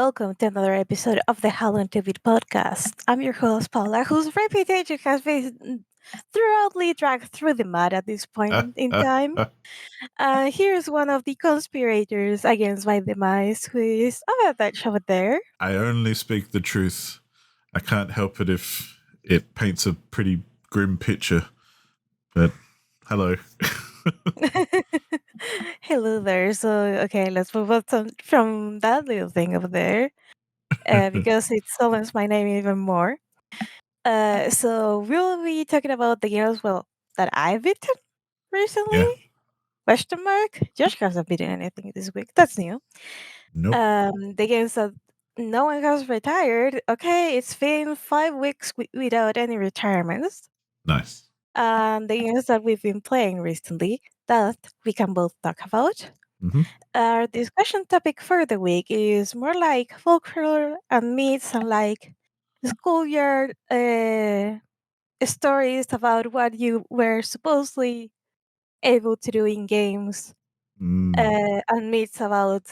welcome to another episode of the HLTB podcast. I'm your host, Paula, whose reputation has been thoroughly dragged through the mud at this point in time. Here's one of the conspirators against my demise, who is over that over there. I only speak the truth. I can't help it if it paints a pretty grim picture. But hello. Hello there. So, okay, let's move on from that little thing over there because it softens my name even more. So we'll be talking about the games, well, that I've beaten recently. Yeah. Question mark. Josh hasn't beaten anything this week. That's new. Nope. The games that no one has retired. Okay, it's been 5 weeks without any retirements. Nice. The games that we've been playing recently that we can both talk about. Mm-hmm. Our discussion topic for the week is more like folklore and myths and like schoolyard stories about what you were supposedly able to do in games and myths about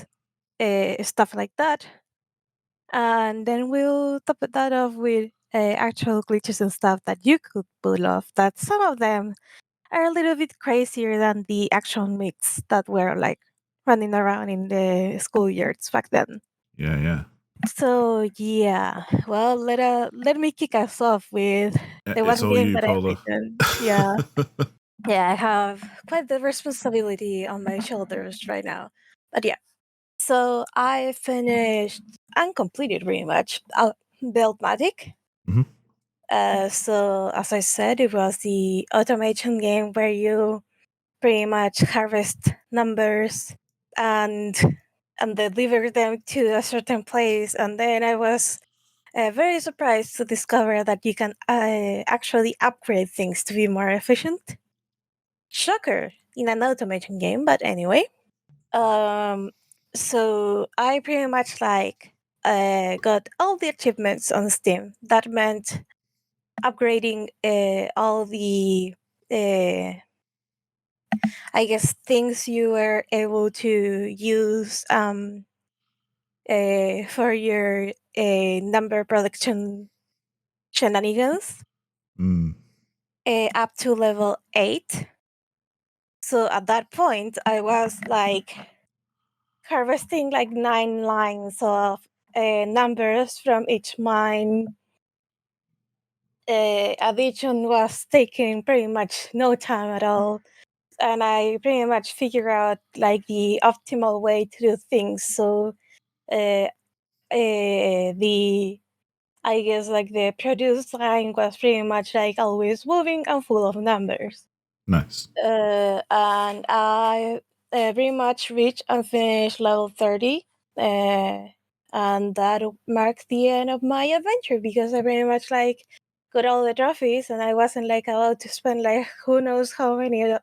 stuff like that. And then we'll top that off with actual glitches and stuff that you could pull off. That some of them are a little bit crazier than the actual myths that were like running around in the schoolyards back then. Yeah. So yeah, well let me kick us off with the It's one all game you, that I've Paula. written. Yeah. Yeah, I have quite the responsibility on my shoulders right now. But yeah, so I finished and completed pretty much Buildmatic. Mhm. So as I said, it was the automation game where you pretty much harvest numbers and deliver them to a certain place. And then I was very surprised to discover that you can actually upgrade things to be more efficient. Shocker in an automation game, but anyway. So I pretty much like got all the achievements on Steam. That meant upgrading all the I guess things you were able to use for your number production shenanigans up to level 8. So at that point, I was like harvesting like 9 lines of numbers from each mine. Addition was taking pretty much no time at all. And I pretty much figure out like the optimal way to do things. So the I guess like the produce line was pretty much like always moving and full of numbers. Nice. And I pretty much reached and finished level 30. And that marked the end of my adventure because I pretty much like got all the trophies and I wasn't like allowed to spend like who knows how many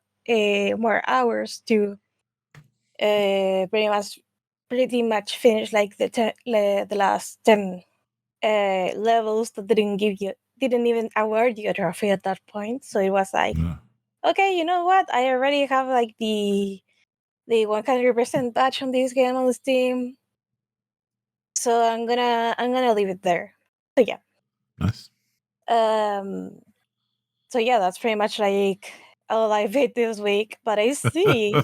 more hours to pretty much finish like the last 10 levels that didn't even award you a trophy at that point. So it was like, okay, you know what? I already have like the 100% badge on this game on Steam, so I'm gonna leave it there. So yeah. Nice. So yeah, that's pretty much like all I did this week. But I see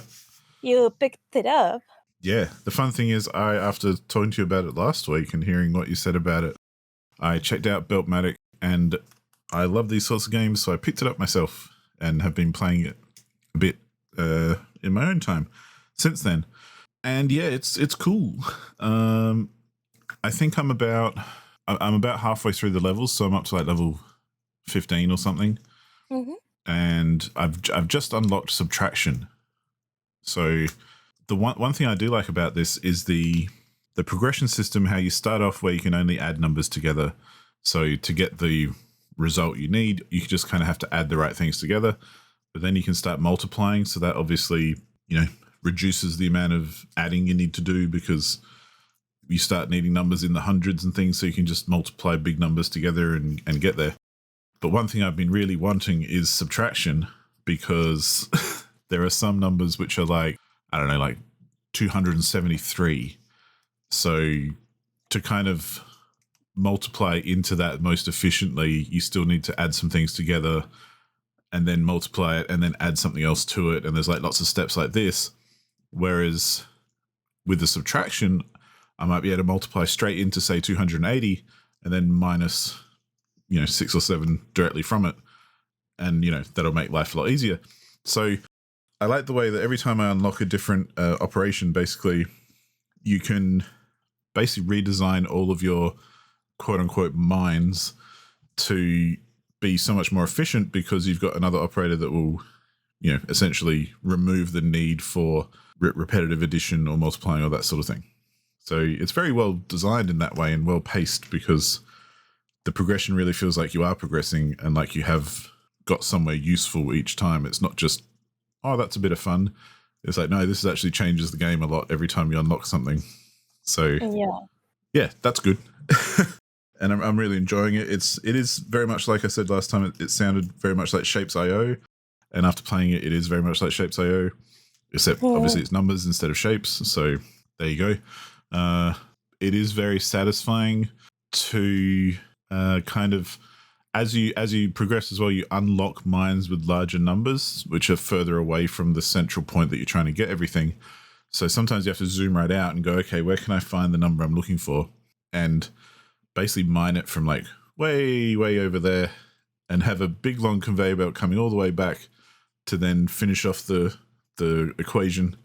you picked it up. Yeah. The fun thing is, after talking to you about it last week and hearing what you said about it, I checked out Buildmatic and I love these sorts of games, so I picked it up myself and have been playing it a bit in my own time since then. And yeah, it's cool. I think I'm about halfway through the levels, so I'm up to like level 15 or something. Mm-hmm. And I've just unlocked subtraction. So the one thing I do like about this is the progression system, how you start off where you can only add numbers together. So to get the result you need, you just kind of have to add the right things together. But then you can start multiplying. So that obviously, reduces the amount of adding you need to do because you start needing numbers in the hundreds and things. So you can just multiply big numbers together and get there. But one thing I've been really wanting is subtraction because there are some numbers which are like, I don't know, like 273. So to kind of multiply into that most efficiently, you still need to add some things together and then multiply it and then add something else to it. And there's like lots of steps like this. Whereas with the subtraction, I might be able to multiply straight into, say, 280 and then minus, 6 or 7 directly from it. And, that'll make life a lot easier. So I like the way that every time I unlock a different operation, basically, you can basically redesign all of your quote-unquote mines to be so much more efficient because you've got another operator that will, essentially remove the need for repetitive addition or multiplying or that sort of thing. So it's very well designed in that way and well paced because the progression really feels like you are progressing and like you have got somewhere useful each time. It's not just, oh, that's a bit of fun. It's like, no, this actually changes the game a lot every time you unlock something. So yeah, that's good. And I'm really enjoying it. It is very much like I said last time. It sounded very much like Shapes.io, and after playing it, it is very much like Shapes.io, except obviously it's numbers instead of shapes. So there you go. It is very satisfying to kind of as you progress as well. You unlock mines with larger numbers, which are further away from the central point that you're trying to get everything. So sometimes you have to zoom right out and go, okay, where can I find the number I'm looking for? And basically mine it from like way over there and have a big long conveyor belt coming all the way back to then finish off the equation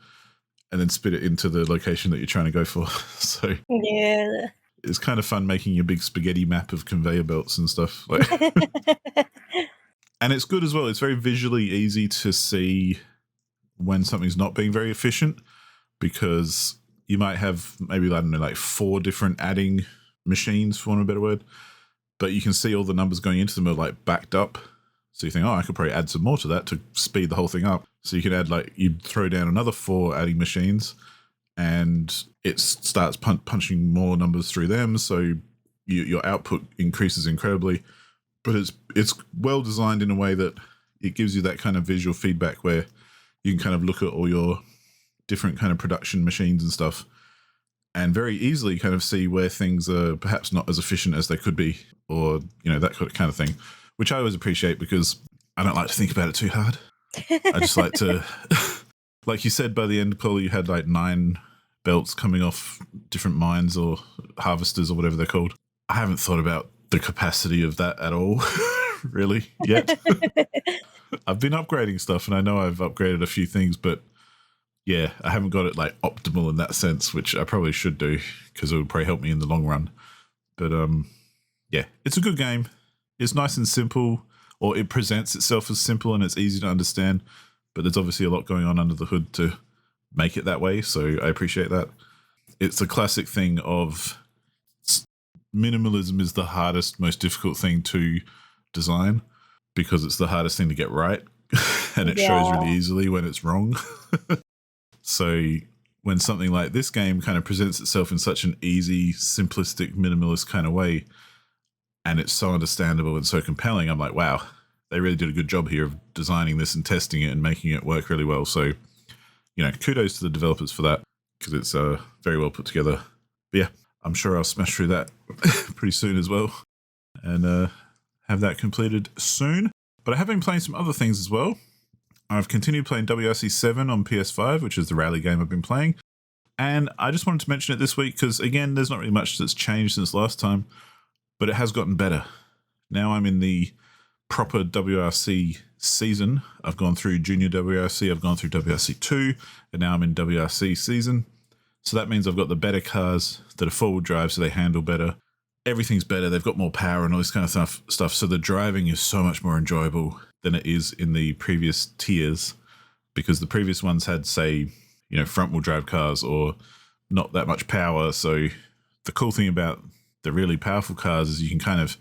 and then spit it into the location that you're trying to go for. So yeah, it's kind of fun making a big spaghetti map of conveyor belts and stuff. Like, and it's good as well. It's very visually easy to see when something's not being very efficient because you might have maybe, I don't know, like 4 different adding machines, for want of a better word, but you can see all the numbers going into them are like backed up. So you think, oh, I could probably add some more to that to speed the whole thing up. So you can add you'd throw down another 4 adding machines and it starts punching more numbers through them. So your output increases incredibly, but it's well designed in a way that it gives you that kind of visual feedback where you can kind of look at all your different kind of production machines and stuff and very easily kind of see where things are perhaps not as efficient as they could be, or, that kind of thing, which I always appreciate because I don't like to think about it too hard. I just like to, like you said, by the end, Paula, you had like 9 belts coming off different mines or harvesters or whatever they're called. I haven't thought about the capacity of that at all, really, yet. I've been upgrading stuff and I know I've upgraded a few things, but yeah, I haven't got it like optimal in that sense, which I probably should do because it would probably help me in the long run. But yeah, it's a good game. It's nice and simple, or it presents itself as simple and it's easy to understand, but there's obviously a lot going on under the hood to make it that way, so I appreciate that. It's a classic thing of minimalism is the hardest, most difficult thing to design because it's the hardest thing to get right, and it shows really easily when it's wrong. So when something like this game kind of presents itself in such an easy, simplistic, minimalist kind of way, and it's so understandable and so compelling, I'm like, wow, they really did a good job here of designing this and testing it and making it work really well. So, kudos to the developers for that because it's very well put together. But yeah, I'm sure I'll smash through that pretty soon as well and have that completed soon. But I have been playing some other things as well. I've continued playing WRC 7 on PS5, which is the rally game I've been playing. And I just wanted to mention it this week because, again, there's not really much that's changed since last time, but it has gotten better. Now I'm in the proper WRC season. I've gone through Junior WRC, I've gone through WRC 2, and now I'm in WRC season. So that means I've got the better cars that are forward drive, so they handle better. Everything's better. They've got more power and all this kind of stuff. So the driving is so much more enjoyable than it is in the previous tiers, because the previous ones had, say, front wheel drive cars or not that much power. So the cool thing about the really powerful cars is you can kind of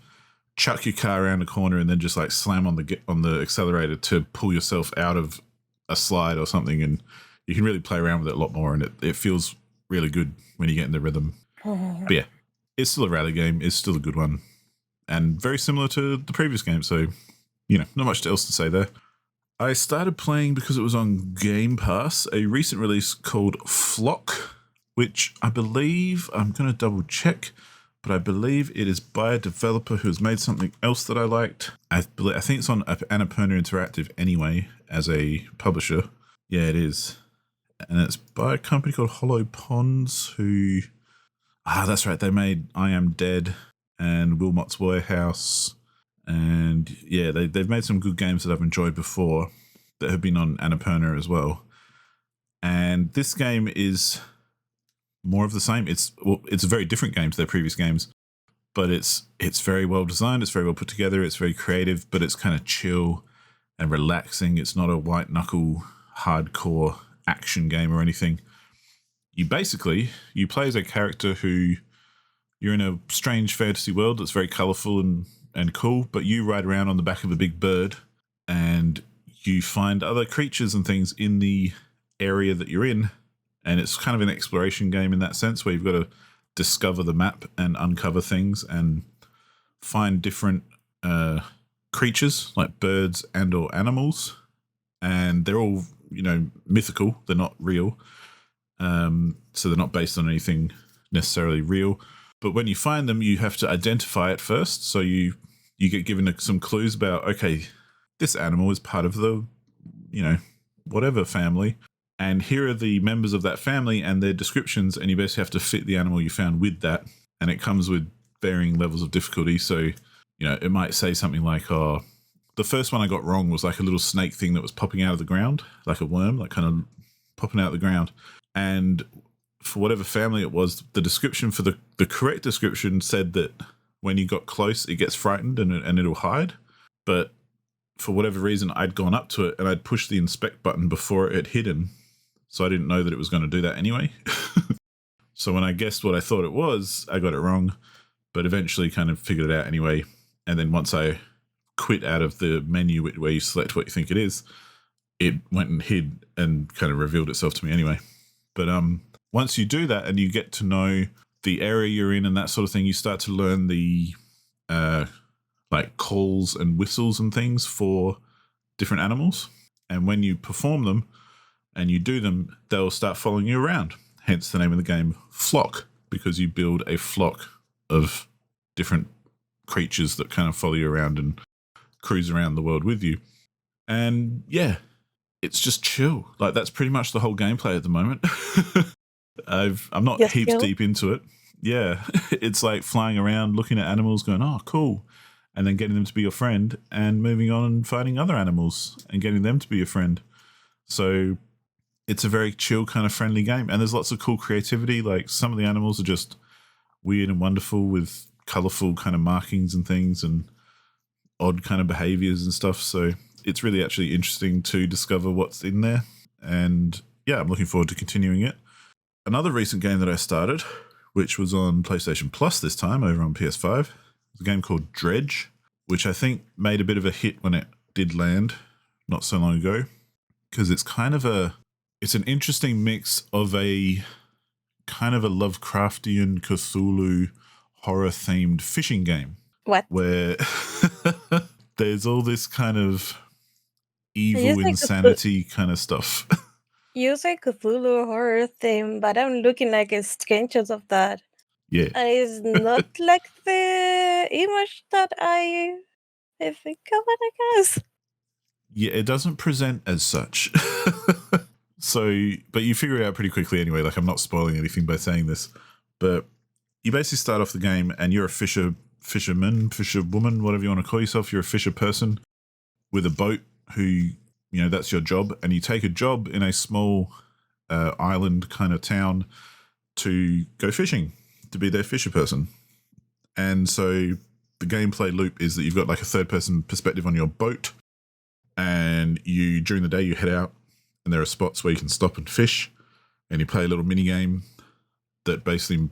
chuck your car around a corner and then just like slam on the accelerator to pull yourself out of a slide or something, and you can really play around with it a lot more, and it feels really good when you get in the rhythm. But yeah, it's still a rally game. It's still a good one and very similar to the previous game. So, not much else to say there. I started playing, because it was on Game Pass, a recent release called Flock, which I believe, I'm going to double check, but I believe it is by a developer who has made something else that I liked. I think it's on Annapurna Interactive anyway, as a publisher. Yeah, it is. And it's by a company called Hollow Ponds, who... that's right, they made I Am Dead and Wilmot's Warehouse. And yeah, they've made some good games that I've enjoyed before that have been on Annapurna as well. And this game is more of the same. It's a very different game to their previous games, but it's very well designed. It's very well put together. It's very creative, but it's kind of chill and relaxing. It's not a white knuckle hardcore action game or anything. You play as a character who you're in a strange fantasy world that's very colorful and cool, but you ride around on the back of a big bird and you find other creatures and things in the area that you're in. And it's kind of an exploration game in that sense, where you've got to discover the map and uncover things and find different creatures like birds and or animals. And they're all, mythical. They're not real. So they're not based on anything necessarily real. But when you find them, you have to identify it first. So you get given some clues about, okay, this animal is part of the, whatever family. And here are the members of that family and their descriptions, and you basically have to fit the animal you found with that. And it comes with varying levels of difficulty. So, it might say something like, the first one I got wrong was like a little snake thing that was popping out of the ground, like a worm, like kind of popping out of the ground. And for whatever family it was, the description for the correct description said that when you got close, it gets frightened and it'll hide. But for whatever reason, I'd gone up to it and I'd pushed the inspect button before it had hidden. So I didn't know that it was going to do that anyway. So when I guessed what I thought it was, I got it wrong, but eventually kind of figured it out anyway. And then once I quit out of the menu where you select what you think it is, it went and hid and kind of revealed itself to me anyway. But once you do that and you get to know the area you're in and that sort of thing, you start to learn the like calls and whistles and things for different animals. And when you perform them and you do them, they'll start following you around. Hence the name of the game, Flock, because you build a flock of different creatures that kind of follow you around and cruise around the world with you. And yeah, it's just chill. Like, that's pretty much the whole gameplay at the moment. I'm not Just heaps chill. deep into it. Yeah, it's like flying around, looking at animals, going, oh, cool. And then getting them to be your friend and moving on and finding other animals and getting them to be your friend. So it's a very chill kind of friendly game. And there's lots of cool creativity. Like, some of the animals are just weird and wonderful with colorful kind of markings and things and odd kind of behaviors and stuff. So it's really actually interesting to discover what's in there. And yeah, I'm looking forward to continuing it. Another recent game that I started, which was on PlayStation Plus this time over on PS5, is a game called Dredge, which I think made a bit of a hit when it did land not so long ago, because it's kind of it's an interesting mix of a kind of a Lovecraftian Cthulhu horror themed fishing game What? where there's all this kind of You evil say insanity kind of stuff. you say Cthulhu horror theme, but I'm looking like a screenshots of that. Yeah. And it's not like the image that I think of it, I guess. Yeah, it doesn't present as such. So, but you figure it out pretty quickly anyway. Like, I'm not spoiling anything by saying this, but you basically start off the game and you're a fisherman, fisherwoman, whatever you want to call yourself. You're a fisher person with a boat who, that's your job. And you take a job in a small island kind of town to go fishing, to be their fisher person. And so the gameplay loop is that you've got like a third person perspective on your boat, and during the day you head out and there are spots where you can stop and fish, and you play a little mini game that basically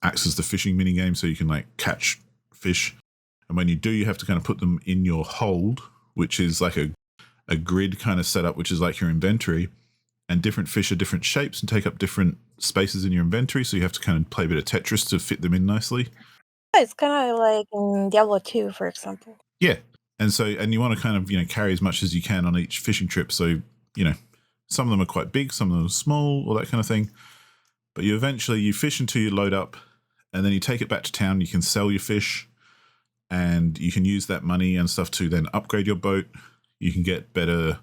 acts as the fishing mini game, so you can like catch fish. And when you do, you have to kind of put them in your hold, which is like a grid kind of setup, which is like your inventory. And different fish are different shapes and take up different spaces in your inventory, so you have to kind of play a bit of Tetris to fit them in nicely. It's kind of like in Diablo 2, for example. Yeah. And you want to kind of, carry as much as you can on each fishing trip. So, some of them are quite big, some of them are small, all that kind of thing. But you fish until you load up, and then you take it back to town. You can sell your fish, and you can use that money and stuff to then upgrade your boat. You can get better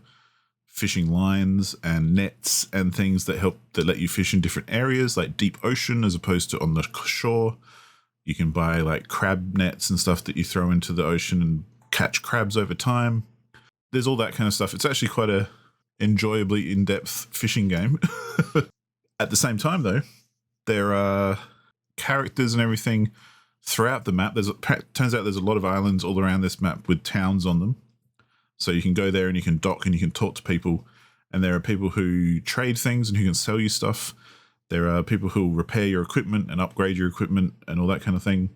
fishing lines and nets and things that let you fish in different areas, like deep ocean as opposed to on the shore. You can buy like crab nets and stuff that you throw into the ocean and catch crabs over time. There's all that kind of stuff. It's actually quite a enjoyably in-depth fishing game. At the same time, though, there are characters and everything throughout the map. Turns out there's a lot of islands all around this map with towns on them. So you can go there and you can dock and you can talk to people. And there are people who trade things and who can sell you stuff. There are people who repair your equipment and upgrade your equipment and all that kind of thing.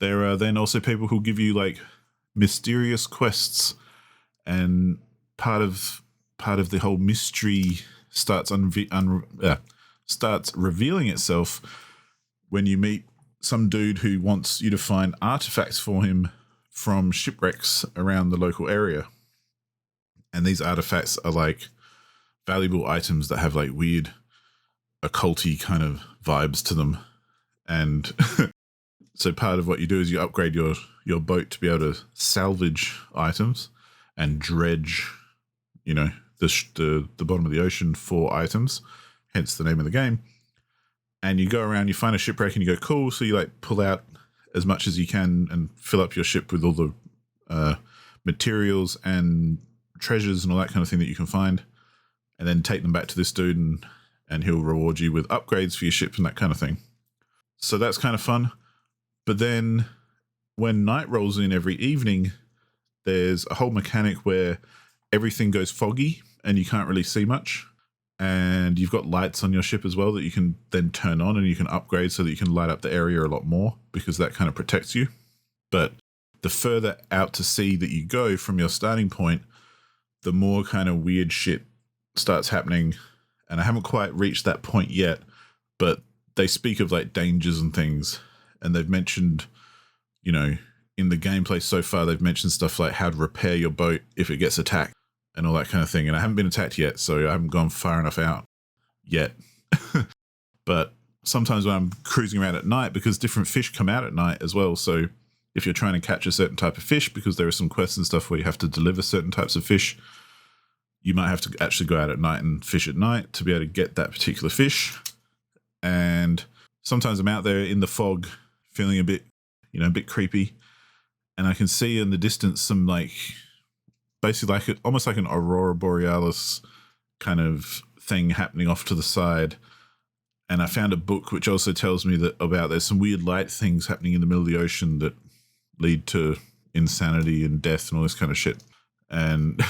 There are then also people who give you like mysterious quests, and part of the whole mystery starts revealing itself when you meet some dude who wants you to find artifacts for him from shipwrecks around the local area. And these artifacts are like valuable items that have like weird occulty kind of vibes to them. And so part of what you do is you upgrade your boat to be able to salvage items and dredge, the bottom of the ocean for items, hence the name of the game. And you go around, you find a shipwreck and you go, cool. So you like pull out as much as you can and fill up your ship with all the materials and treasures and all that kind of thing that you can find, and then take them back to this dude and he'll reward you with upgrades for your ship and that kind of thing. So that's kind of fun. But then when night rolls in every evening, there's a whole mechanic where everything goes foggy and you can't really see much. And you've got lights on your ship as well that you can then turn on and you can upgrade so that you can light up the area a lot more, because that kind of protects you. But the further out to sea that you go from your starting point, the more kind of weird shit starts happening. And I haven't quite reached that point yet, but they speak of like dangers and things. And they've mentioned, in the gameplay so far, they've mentioned stuff like how to repair your boat if it gets attacked and all that kind of thing. And I haven't been attacked yet, so I haven't gone far enough out yet. But sometimes when I'm cruising around at night, because different fish come out at night as well. So if you're trying to catch a certain type of fish, because there are some quests and stuff where you have to deliver certain types of fish, you might have to actually go out at night and fish at night to be able to get that particular fish. And sometimes I'm out there in the fog feeling a bit creepy. And I can see in the distance some basically almost like an aurora borealis kind of thing happening off to the side. And I found a book which also tells me there's some weird light things happening in the middle of the ocean that lead to insanity and death and all this kind of shit. And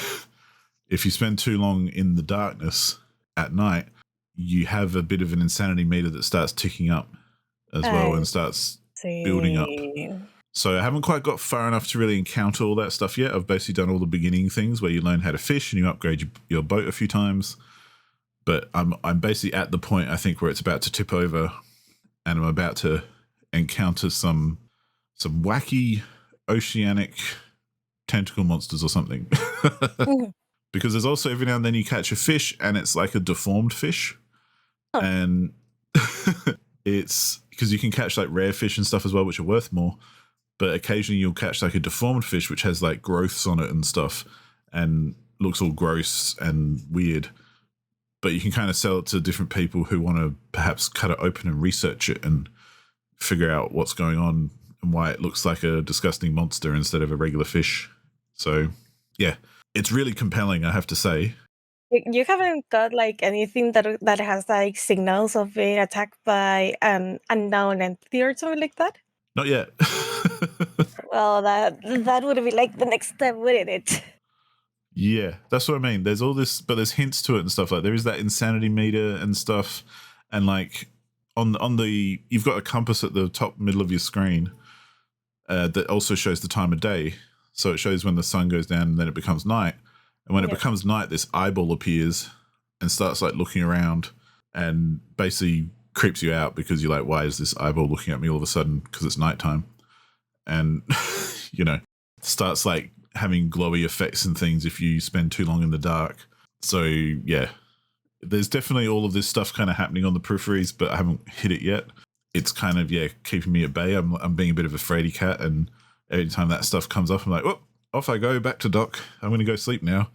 if you spend too long in the darkness at night, you have a bit of an insanity meter that starts ticking up as well and starts building up. So I haven't quite got far enough to really encounter all that stuff yet. I've basically done all the beginning things where you learn how to fish and you upgrade your boat a few times. But I'm basically at the point, I think, where it's about to tip over and I'm about to encounter some wacky oceanic tentacle monsters or something. Because there's also every now and then you catch a fish and it's like a deformed fish. Oh. And it's because you can catch like rare fish and stuff as well, which are worth more. But occasionally you'll catch like a deformed fish, which has like growths on it and stuff and looks all gross and weird. But you can kind of sell it to different people who want to perhaps cut it open and research it and figure out what's going on and why it looks like a disgusting monster instead of a regular fish. So, yeah, it's really compelling, I have to say. You haven't got like anything that has like signals of being attacked by an unknown entity or something like that? Not yet. Well, that would be like the next step, wouldn't it? Yeah, that's what I mean. There's all this, but there's hints to it and stuff. Like there is that insanity meter and stuff, and like on the you've got a compass at the top middle of your screen that also shows the time of day. So it shows when the sun goes down and then it becomes night. And when it becomes night, this eyeball appears and starts like looking around and basically creeps you out because you're like, why is this eyeball looking at me all of a sudden? Because it's nighttime. And, starts like having glowy effects and things if you spend too long in the dark. So, yeah, there's definitely all of this stuff kind of happening on the peripheries, but I haven't hit it yet. It's kind of, keeping me at bay. I'm being a bit of a fraidy cat, and every time that stuff comes up, I'm like, whoop, off I go, back to dock. I'm going to go sleep now.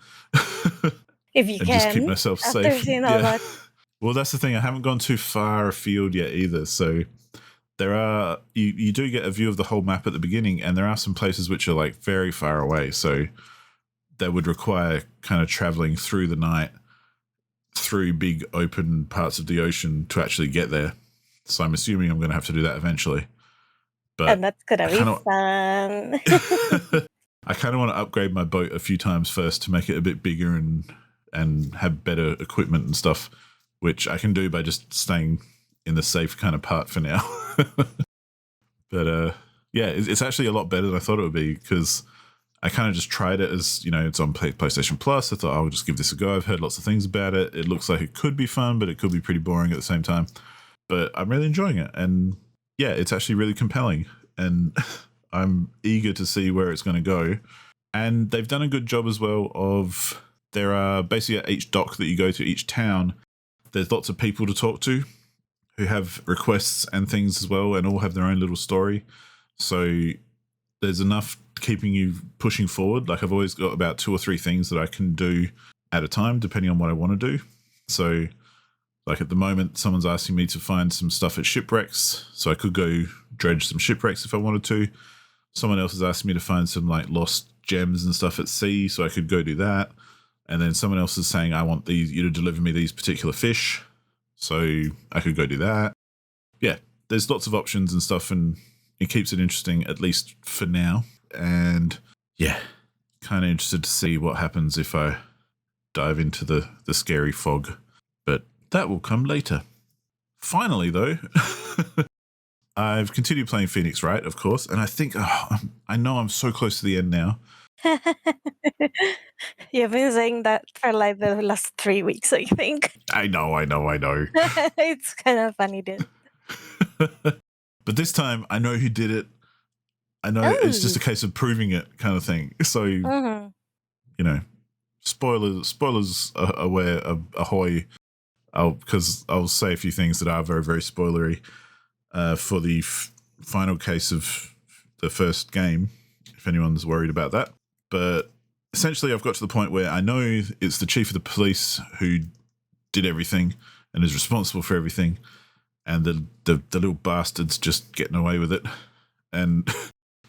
If you and just keep can, myself after safe. seeing all that. Well, that's the thing. I haven't gone too far afield yet either. So there are, you do get a view of the whole map at the beginning, and there are some places which are like very far away. So that would require kind of traveling through the night, through big open parts of the ocean to actually get there. So I'm assuming I'm going to have to do that eventually. But And that's gonna be fun. I kind of want to upgrade my boat a few times first to make it a bit bigger and have better equipment and stuff, which I can do by just staying in the safe kind of part for now. But it's actually a lot better than I thought it would be, because I kind of just tried it as, it's on PlayStation Plus. I thought I'll just give this a go. I've heard lots of things about it. It looks like it could be fun, but it could be pretty boring at the same time. But I'm really enjoying it. And yeah, it's actually really compelling. And I'm eager to see where it's going to go. And they've done a good job as well of, there are basically at each dock that you go to, each town, there's lots of people to talk to who have requests and things as well, and all have their own little story. So there's enough keeping you pushing forward. Like, I've always got about 2 or 3 things that I can do at a time, depending on what I want to do. So like at the moment, someone's asking me to find some stuff at shipwrecks, so I could go dredge some shipwrecks if I wanted to. Someone else has asked me to find some like lost gems and stuff at sea, so I could go do that. And then someone else is saying, I want you to deliver me these particular fish, so I could go do that. Yeah, there's lots of options and stuff, and it keeps it interesting, at least for now. And yeah, kind of interested to see what happens if I dive into the scary fog. But that will come later. Finally, though, I've continued playing Phoenix Wright, of course, and I think, I know I'm so close to the end now. You've been saying that for like the last 3 weeks, I think. I know. It's kind of funny, dude. But this time, I know who did it. I know it's just a case of proving it, kind of thing. So, spoilers aware, ahoy. Because I'll say a few things that are very, very spoilery for the final case of the first game, if anyone's worried about that. But essentially, I've got to the point where I know it's the chief of the police who did everything and is responsible for everything, and the little bastard's just getting away with it.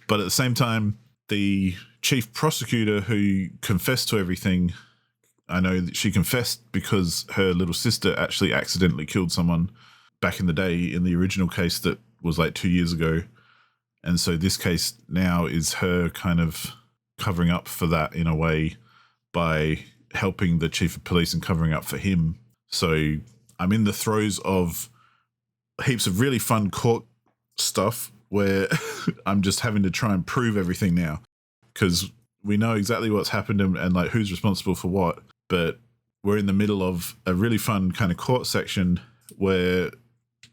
But at the same time, the chief prosecutor who confessed to everything, I know that she confessed because her little sister actually accidentally killed someone back in the day in the original case that was like 2 years ago. And so this case now is her kind of covering up for that in a way by helping the chief of police and covering up for him. So I'm in the throes of heaps of really fun court stuff where I'm just having to try and prove everything now, because we know exactly what's happened and like who's responsible for what. But we're in the middle of a really fun kind of court section where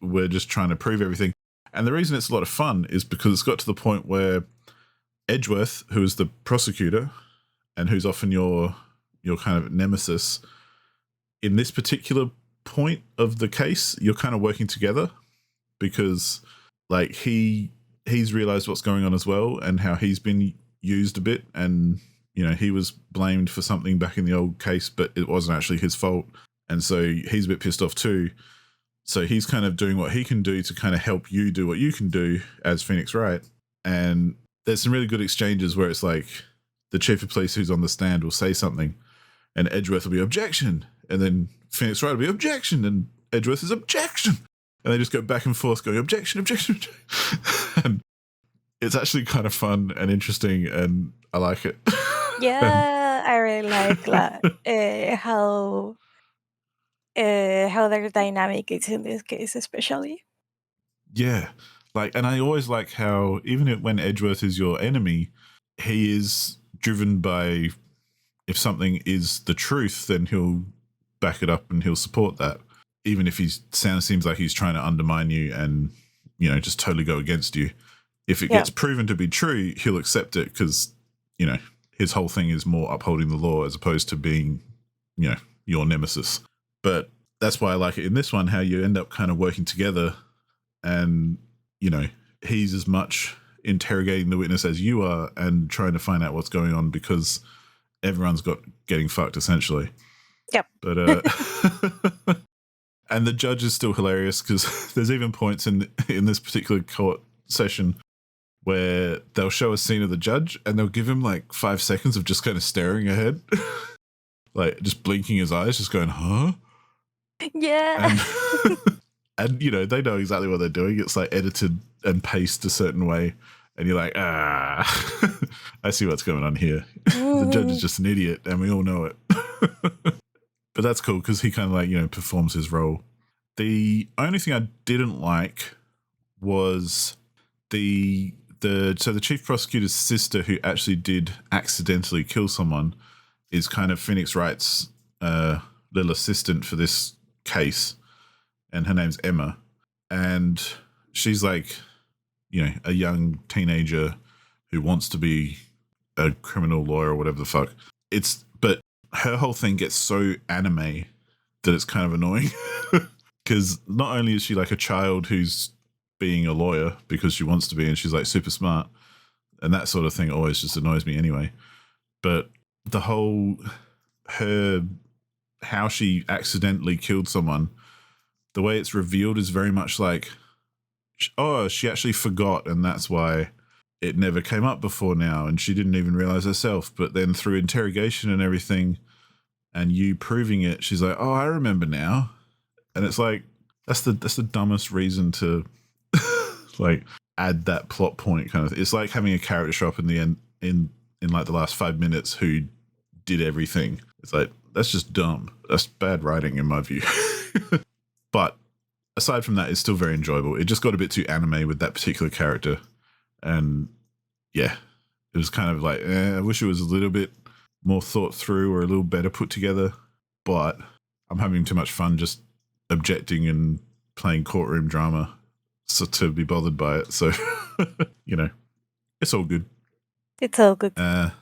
we're just trying to prove everything. And the reason it's a lot of fun is because it's got to the point where Edgeworth, who is the prosecutor and who's often your kind of nemesis, in this particular point of the case, you're kind of working together, because like he's realized what's going on as well and how he's been used a bit, and he was blamed for something back in the old case, but it wasn't actually his fault. And so he's a bit pissed off too. So he's kind of doing what he can do to kind of help you do what you can do as Phoenix Wright. And there's some really good exchanges where it's like the chief of police who's on the stand will say something and Edgeworth will be objection. And then Phoenix Wright will be objection. And Edgeworth is objection. And they just go back and forth going objection. And it's actually kind of fun and interesting, and I like it. Yeah, I really like how their dynamic is in this case, especially. Yeah, and I always like how even when Edgeworth is your enemy, he is driven by, if something is the truth, then he'll back it up and he'll support that, even if he seems like he's trying to undermine you and just totally go against you. If it gets proven to be true, he'll accept it, because his whole thing is more upholding the law as opposed to being your nemesis. But that's why I like it in this one, how you end up kind of working together and, he's as much interrogating the witness as you are and trying to find out what's going on because everyone's getting fucked essentially. Yep. But and the judge is still hilarious because there's even points in this particular court session where they'll show a scene of the judge and they'll give him like 5 seconds of just kind of staring ahead, like just blinking his eyes, just going, huh? Yeah. And they know exactly what they're doing. It's like edited and paced a certain way. And you're like, I see what's going on here. The judge is just an idiot and we all know it. But that's cool because he kind of like, performs his role. The only thing I didn't like was the chief prosecutor's sister, who actually did accidentally kill someone, is kind of Phoenix Wright's little assistant for this case, and her name's Emma, and she's like, a young teenager who wants to be a criminal lawyer or whatever the fuck. But her whole thing gets so anime that it's kind of annoying because not only is she like a child who's being a lawyer because she wants to be and she's like super smart, and that sort of thing always just annoys me anyway, but the whole how she accidentally killed someone, the way it's revealed is very much like, oh, she actually forgot and that's why it never came up before now and she didn't even realize herself. But then through interrogation and everything and you proving it, she's like, oh, I remember now. And it's like, that's the dumbest reason to like add that plot point kind of thing. It's like having a character show up in the end in like the last 5 minutes who did everything. It's like, that's just dumb. That's bad writing in my view. But aside from that, it's still very enjoyable. It just got a bit too anime with that particular character. And yeah, it was kind of like, I wish it was a little bit more thought through or a little better put together. But I'm having too much fun just objecting and playing courtroom drama to be bothered by it. So, it's all good. It's all good. And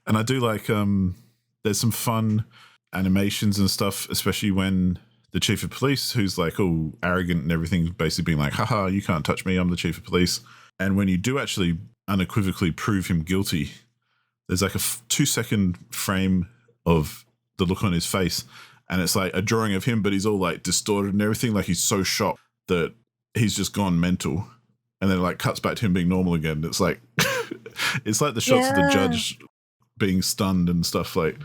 I do like, there's some fun animations and stuff, especially when the chief of police, who's like all arrogant and everything, basically being like, haha, you can't touch me, I'm the chief of police. And when you do actually unequivocally prove him guilty, there's like a 2-second frame of the look on his face. And it's like a drawing of him, but he's all like distorted and everything. Like he's so shocked that he's just gone mental. And then it like cuts back to him being normal again. It's like, it's like the shots of the judge being stunned and stuff. Like,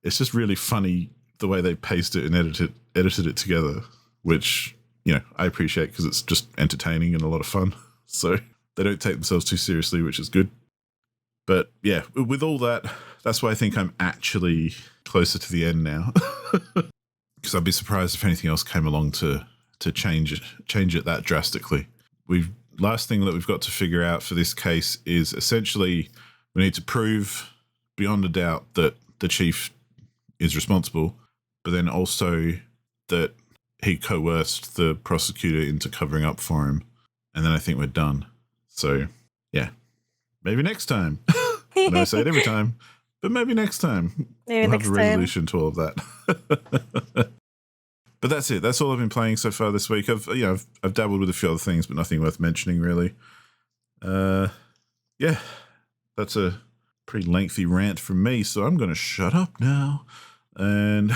it's just really funny the way they paced it and edited it together, which, I appreciate because it's just entertaining and a lot of fun. So they don't take themselves too seriously, which is good. But yeah, with all that, that's why I think I'm actually closer to the end now. Because I'd be surprised if anything else came along to change it that drastically. Last thing that we've got to figure out for this case is essentially we need to prove beyond a doubt that the chief is responsible, but then also that he coerced the prosecutor into covering up for him. And then I think we're done. So, yeah, maybe next time. I know I say it every time, but maybe next time we'll have a resolution to all of that. But that's it. That's all I've been playing so far this week. I've dabbled with a few other things, but nothing worth mentioning really. Yeah, that's a pretty lengthy rant from me, so I'm going to shut up now. And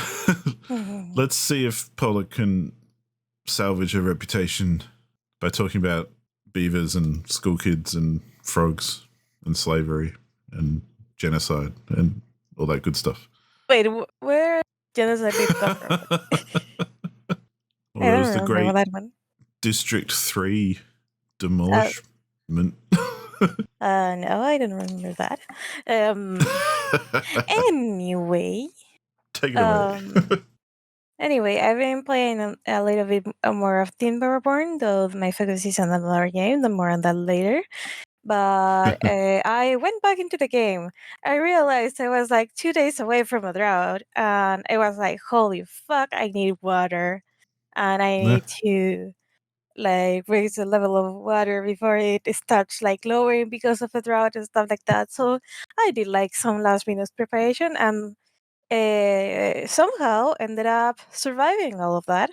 let's see if Paula can salvage her reputation by talking about beavers and school kids and frogs and slavery and genocide and all that good stuff. Wait, where genocide did come from? Well, it was the great that one. District 3 demolishment. No, I don't remember that. Anyway. Take it away. Anyway, I've been playing a little bit more of Timber Reborn, though my focus is on another game, the more on that later. But I went back into the game. I realized I was like 2 days away from a drought, and it was like, holy fuck, I need water. And I need to like raise the level of water before it starts like lowering because of the drought and stuff like that. So I did like some last minute preparation, and somehow ended up surviving all of that.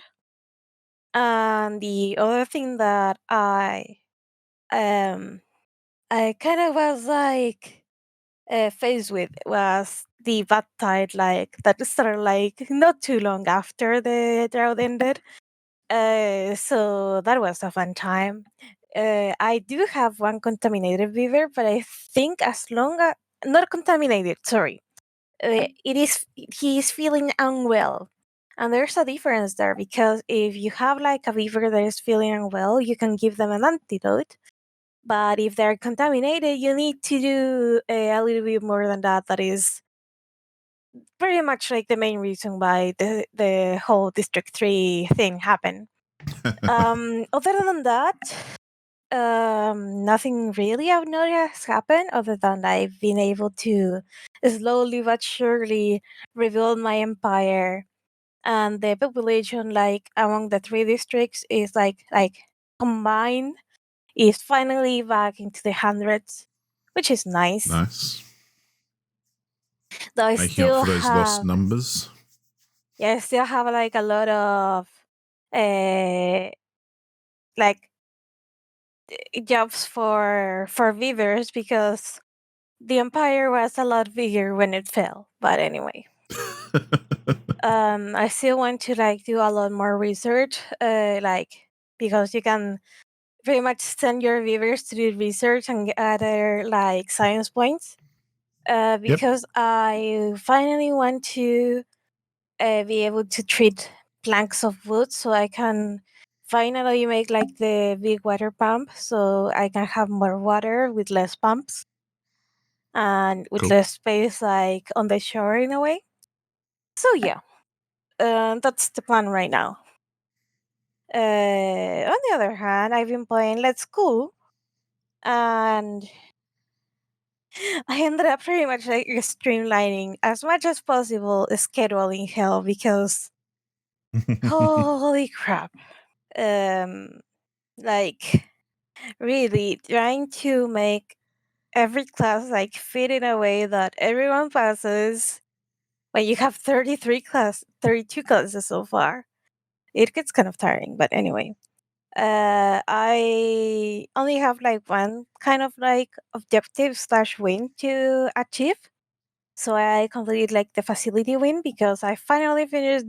And the other thing that um I kind of was like faced with was the bad tide, like that started like not too long after the drought ended. So that was a fun time. I do have one contaminated beaver, but I think as long as not contaminated, sorry, it is he is feeling unwell, and there's a difference there because if you have like a beaver that is feeling unwell, you can give them an antidote. But if they're contaminated, you need to do a little bit more than that. That is pretty much like the main reason why the whole District 3 thing happened. Other than that, nothing really I've noticed has happened other than I've been able to slowly but surely rebuild my empire, and the population like among the three districts is like combined is finally back into the hundreds, which is nice. Nice. Though I Making up still for those lost have, numbers. yeah, I still have like a lot of uh like jobs for beavers because the empire was a lot bigger when it fell. But anyway, I still want to like do a lot more research, like because you can pretty much send your beavers to do research and gather like science points. Yep. Because I finally want to be able to treat planks of wood so I can finally make like the big water pump so I can have more water with less pumps and with Cool. less space like on the shore in a way. So yeah, that's the plan right now. On the other hand, I've been playing Let's Go, and I ended up pretty much like streamlining as much as possible scheduling hell because holy crap. Um like really trying to make every class like fit in a way that everyone passes when you have 32 classes so far. It gets kind of tiring, but anyway. I only have like one kind of like objective slash win to achieve. So I completed like the facility win because I finally finished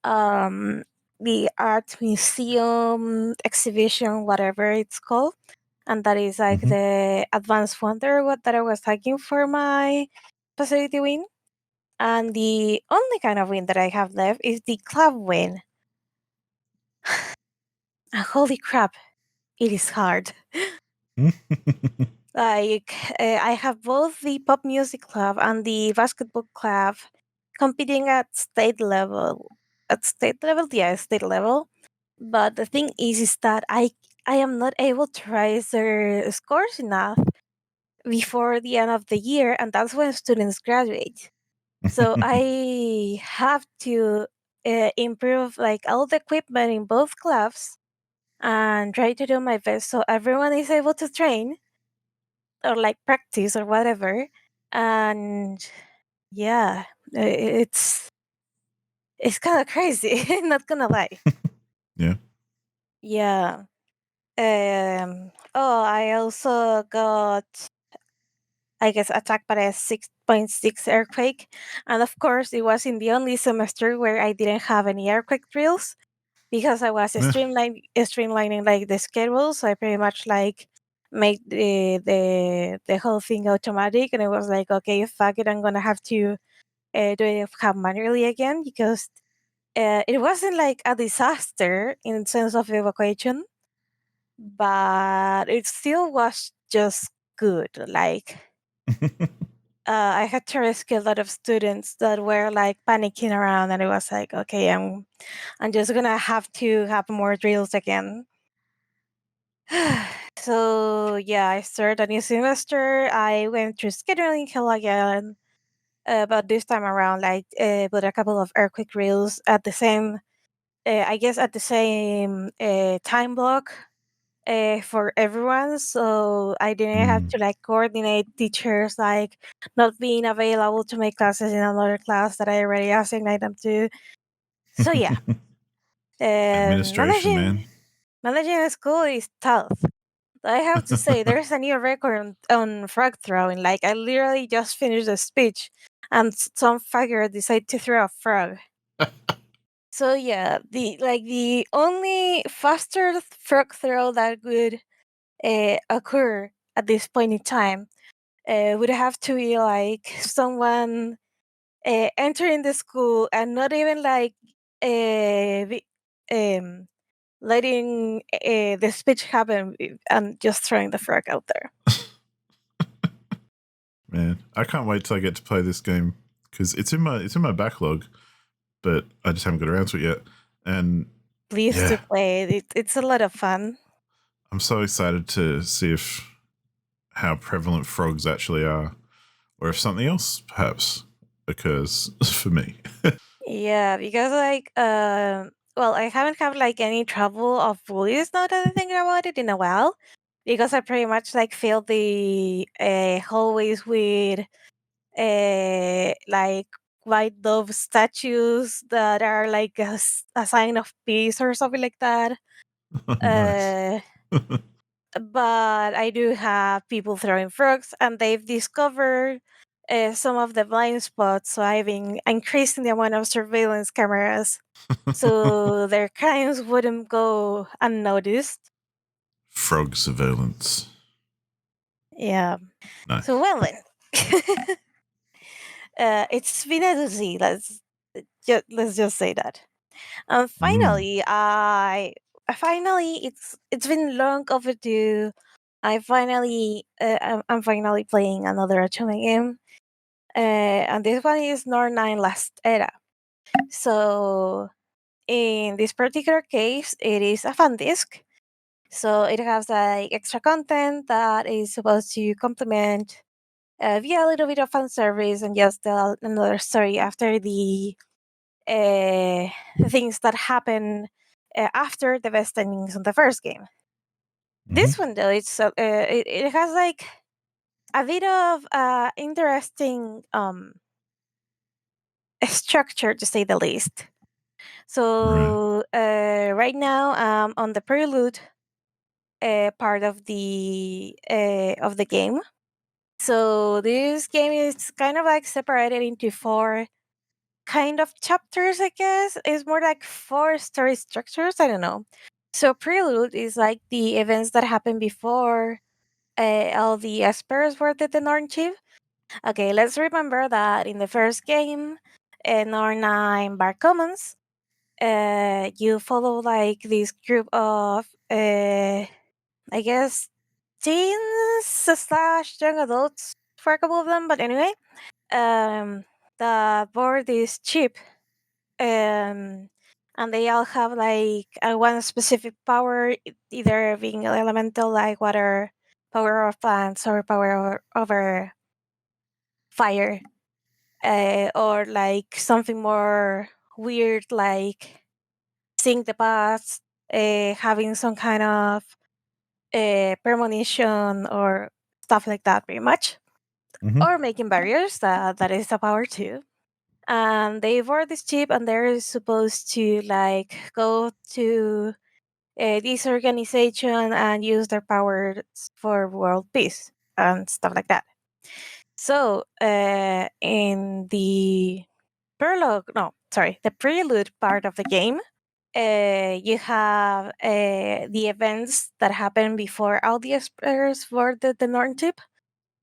um the art museum exhibition, whatever it's called. And that is like Mm-hmm. the advanced wonder what that I was taking for my facility win. And the only kind of win that I have left is the club win. And holy crap, it is hard. Like I have both the pop music club and the basketball club competing at state level. At state level, yeah, state level. But the thing is that I am not able to raise their scores enough before the end of the year, and that's when students graduate. So I have to improve like all the equipment in both clubs and try to do my best so everyone is able to train or like practice or whatever. And yeah, it's kind of crazy. Not gonna lie. Yeah. Yeah. Oh, I also got, I guess, attacked by a 6.6 earthquake. And of course, it was in the only semester where I didn't have any earthquake drills because I was streamlining like the schedule. So I pretty much like made the whole thing automatic. And it was like, okay, fuck it, I'm gonna have to do it manually again because it wasn't like a disaster in sense of evacuation, but it still was just good. Like I had to rescue a lot of students that were like panicking around, and it was like, okay, I'm just gonna have to have more drills again. So yeah, I started a new semester. I went through scheduling hell again, but this time around, like with a couple of earthquake drills at the same, I guess at the same time block. for everyone, so I didn't have Mm. to like coordinate teachers like not being available to make classes in another class that I already assigned them to. So yeah, Administration, man. managing a school is tough. I have to say, there's a new record on frog throwing. Like I literally just finished a speech, and some fucker decided to throw a frog. So yeah, the only faster frog throw that would occur at this point in time would have to be like someone entering the school and not even like uh, um, letting the speech happen and just throwing the frog out there. Man, I can't wait till I get to play this game because it's in my backlog, but I just haven't got around to it yet. And Please to yeah, play it. It's a lot of fun. I'm so excited to see if how prevalent frogs actually are, or if something else perhaps occurs for me. Yeah, because like well, I haven't had like any trouble of bullies now that I think about it in a while. Because I pretty much like fill the hallways with like white dove statues that are like a sign of peace or something like that. Nice. Uh, but I do have people throwing frogs, and they've discovered some of the blind spots. So I've been increasing the amount of surveillance cameras so their crimes wouldn't go unnoticed. Frog surveillance. Yeah. So Nice. well then, it's been a doozy. Let's just say that. And Mm. finally, it's been long overdue. I'm finally playing another Otome game, and this one is Nor 9 Last Era. So in this particular case, it is a fan disc. So it has like extra content that is supposed to complement via a little bit of fan service and just tell another story after the uh, things that happen after the best endings on the first game. Hmm. This one though, it has like a bit of interesting structure to say the least. Right. So right now, on the prelude part of the game. So this game is kind of like separated into four kind of chapters, I guess. It's more like four story structures. I don't know. So prelude is like the events that happen before all the espers were the Norn chief. Okay, let's remember that in the first game, Norn9 Bar Commons, you follow like this group of I guess teens slash young adults for a couple of them, but anyway, um, the board is cheap, um, and they all have like one specific power, either being elemental like water, power of plants, or power over fire, or like something more weird like seeing the past, having some kind of premonition or stuff like that, pretty much, Hmm. or making barriers. That is a power too. And they board this ship, and they're supposed to like go to this organization and use their powers for world peace and stuff like that. So in the prologue, no, sorry, the prelude part of the game, you have the events that happen before all the explorers for the Northern tip.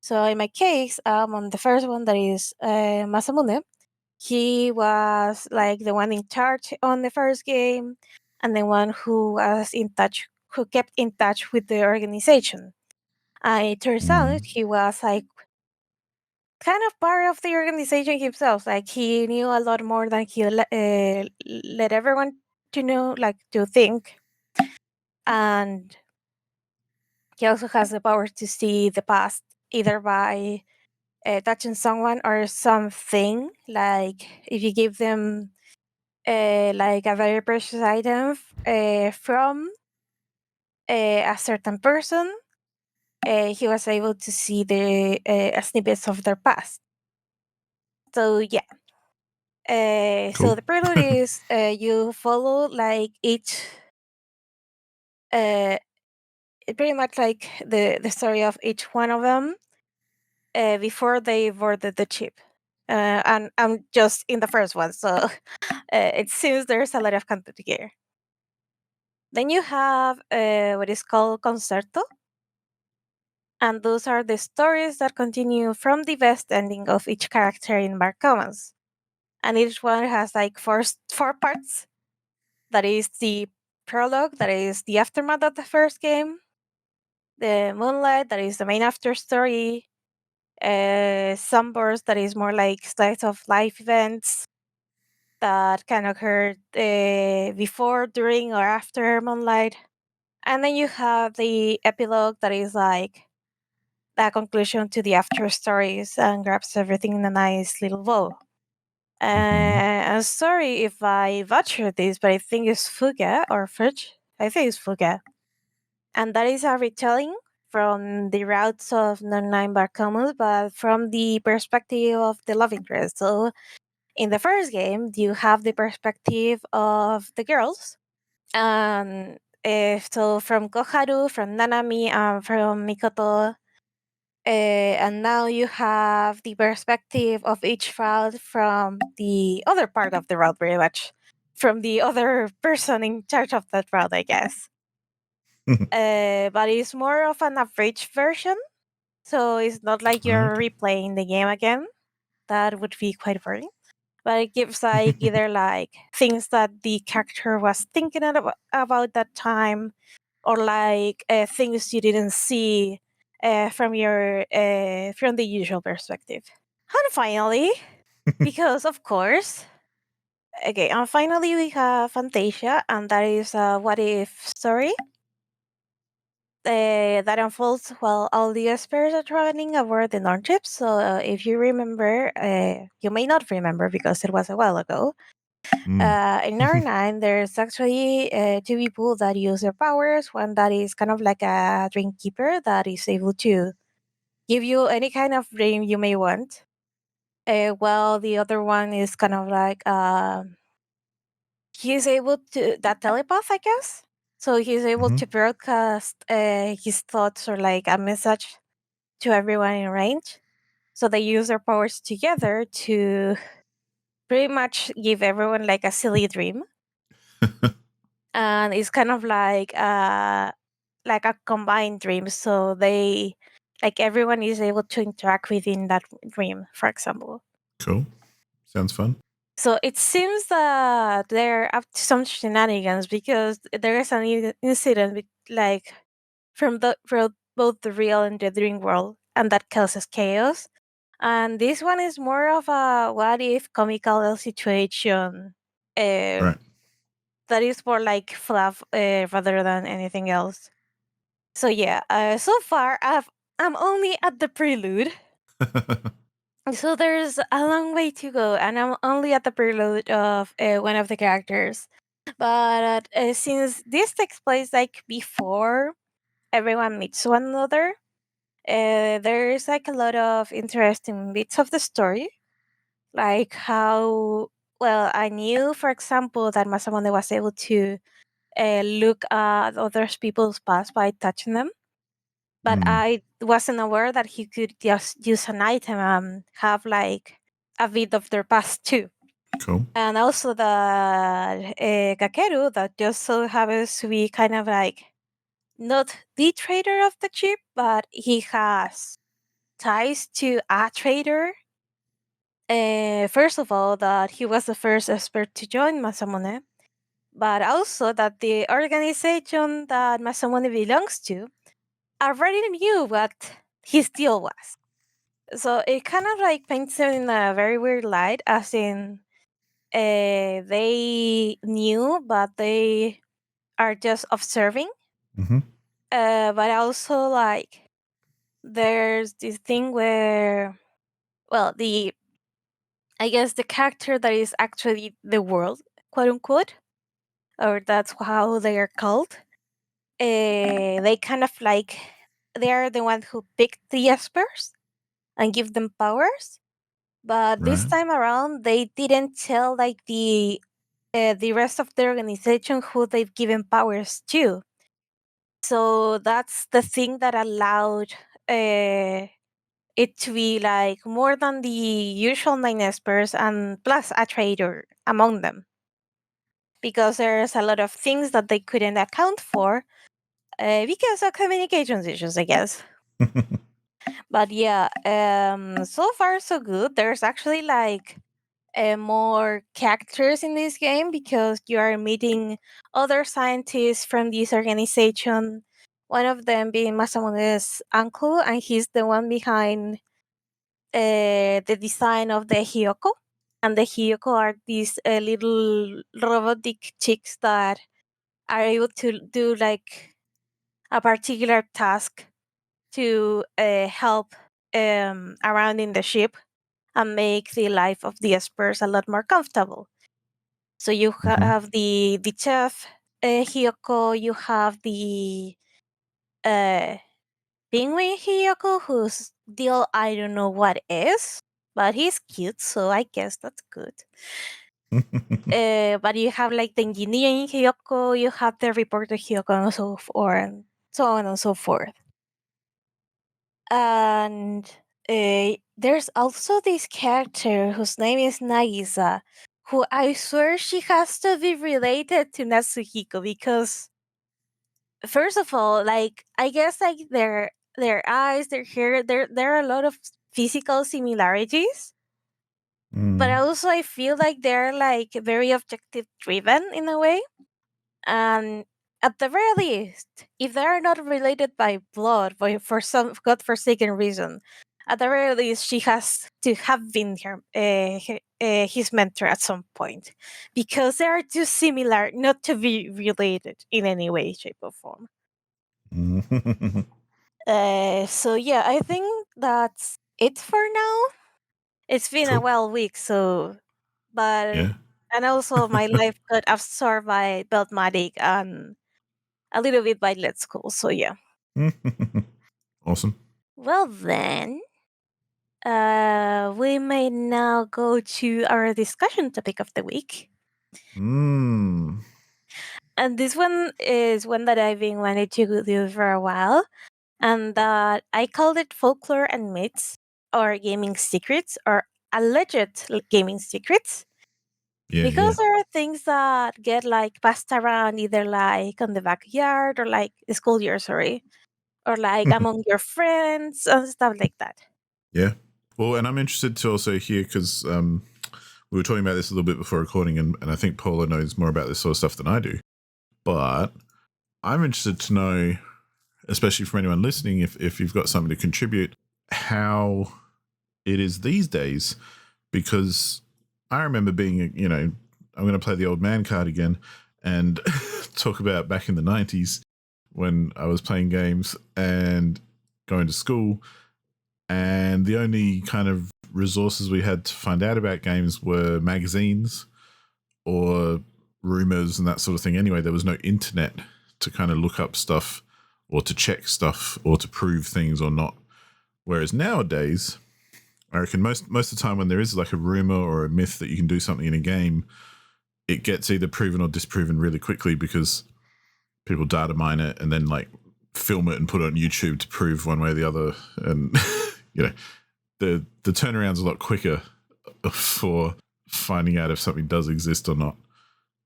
So in my case, on the first one, that is Masamune, he was like the one in charge on the first game, and the one who was in touch, who kept in touch with the organization. It turns out Mm. he was like kind of part of the organization himself. Like he knew a lot more than he let everyone to know, like to think. And he also has the power to see the past, either by touching someone or something. Like if you give them like a very precious item from a certain person, he was able to see the snippets of their past. So yeah. So Cool. the prelude is you follow like each, uh, pretty much like the story of each one of them before they boarded the ship. And I'm just in the first one, so it seems there's a lot of content here. Then you have what is called concerto, and those are the stories that continue from the best ending of each character in Bar Commons. And each one has like four parts. That is the prologue, that is the aftermath of the first game, the Moonlight, that is the main after story, Sunburst, that is more like slice of life events that can occur before, during, or after Moonlight. And then you have the epilogue, that is like the conclusion to the after stories and grabs everything in a nice little bow. I'm sorry if I butchered this, but I think it's Fuga or Fudge. I think it's Fuga. And that is a retelling from the routes of non-nine Barcomus, but from the perspective of the love interest. So in the first game, you have the perspective of the girls. So from Koharu, from Nanami, and from Mikoto. And now you have the perspective of each route from the other part of the route, very much. From the other person in charge of that route, I guess. But it's more of an abridged version. So it's not like you're Okay. replaying the game again. That would be quite boring. But it gives like either like things that the character was thinking about that time, or like things you didn't see from the usual perspective. And finally, because of course, okay, and finally we have Fantasia, and that is a what if story that unfolds while all the experts are traveling aboard the North ship. So if you remember, you may not remember because it was a while ago. In R9, there's actually two people that use their powers. One that is kind of like a dream keeper that is able to give you any kind of dream you may want. While the other one is kind of like he's able to that telepath, I guess. So he's able to broadcast his thoughts or like a message to everyone in range. So they use their powers together to pretty much give everyone like a silly dream. And it's kind of like a combined dream. So they like everyone is able to interact within that dream, for example. Cool. Sounds fun. So it seems that they're up to some shenanigans because there is an incident with, like from both the real and the dream world, and that causes chaos. And this one is more of a what if comical situation. Uh, Right. that is more like fluff rather than anything else. So yeah, so far I'm only at the prelude. So there's a long way to go, and I'm only at the prelude of one of the characters. But since this takes place like before everyone meets one another, there's like a lot of interesting bits of the story, like how well I knew, for example, that Masamune was able to look at other people's past by touching them. But I wasn't aware that he could just use an item and have like a bit of their past too. Cool. And also that Kakeru, that just so happens to be kind of like not the trader of the chip, but he has ties to a trader. First of all, that he was the first expert to join Masamune, but also that the organization that Masamune belongs to already knew what his deal was. So it kind of like paints him in a very weird light, as in they knew, but they are just observing. But also like there's this thing where, well, the I guess the character that is actually the world, quote unquote, or that's how they are called. they kind of like they're the one who picked the espers and give them powers. But this Right. time around, they didn't tell like the rest of the organization who they've given powers to. So that's the thing that allowed uh, it to be like more than the usual nine espers and plus a traitor among them, because there's a lot of things that they couldn't account for because of communications issues, I guess. But yeah, so far so good. There's actually like more characters in this game because you are meeting other scientists from this organization. One of them being Masamune's uncle, and he's the one behind the design of the Hyoko. And the Hyoko are these little robotic chicks that are able to do like a particular task to help around in the ship and make the life of the espers a lot more comfortable. So you Mhm. have the chef Hyoko, you have the uh, penguin Hyoko, whose deal I don't know what is, but he's cute, so I guess that's good. But you have like the engineering Hyoko, you have the reporter Hyoko, and so forth, and so on and so forth. And there's also this character whose name is Nagisa, who I swear she has to be related to Natsuhiko because, first of all, like I guess like their eyes, their hair, there are a lot of physical similarities. But Mm. also I feel like they're like very objective driven in a way. And at the very least, if they are not related by blood, by for some godforsaken reason, at the very least, she has to have been his mentor at some point, because they are too similar not to be related in any way, shape, or form. So yeah, I think that's it for now. It's been a Cool. wild week, so but Yeah. and also my life got absorbed by Beltmatic and a little bit by Let's Go. So yeah. Awesome. Well then, we may now go to our discussion topic of the week. Mm. And this one is one that I've been wanting to do for a while, and that I called it folklore and myths, or gaming secrets, or alleged gaming secrets. Yeah, Because yeah. there are things that get like passed around either like on the backyard or like the school year, sorry, or like among your friends and stuff like that. Yeah. Well, and I'm interested to also hear because we were talking about this a little bit before recording, and I think Paula knows more about this sort of stuff than I do. But I'm interested to know, especially from anyone listening, if you've got something to contribute, how it is these days. Because I remember being, I'm going to play the old man card again and talk about back in the 90s when I was playing games and going to school. And the only kind of resources we had to find out about games were magazines or rumors and that sort of thing. Anyway, there was no internet to kind of look up stuff or to check stuff or to prove things or not. Whereas nowadays, I reckon most of the time when there is like a rumor or a myth that you can do something in a game, it gets either proven or disproven really quickly because people data mine it and then like film it and put it on YouTube to prove one way or the other. And you know, the turnaround's a lot quicker for finding out if something does exist or not.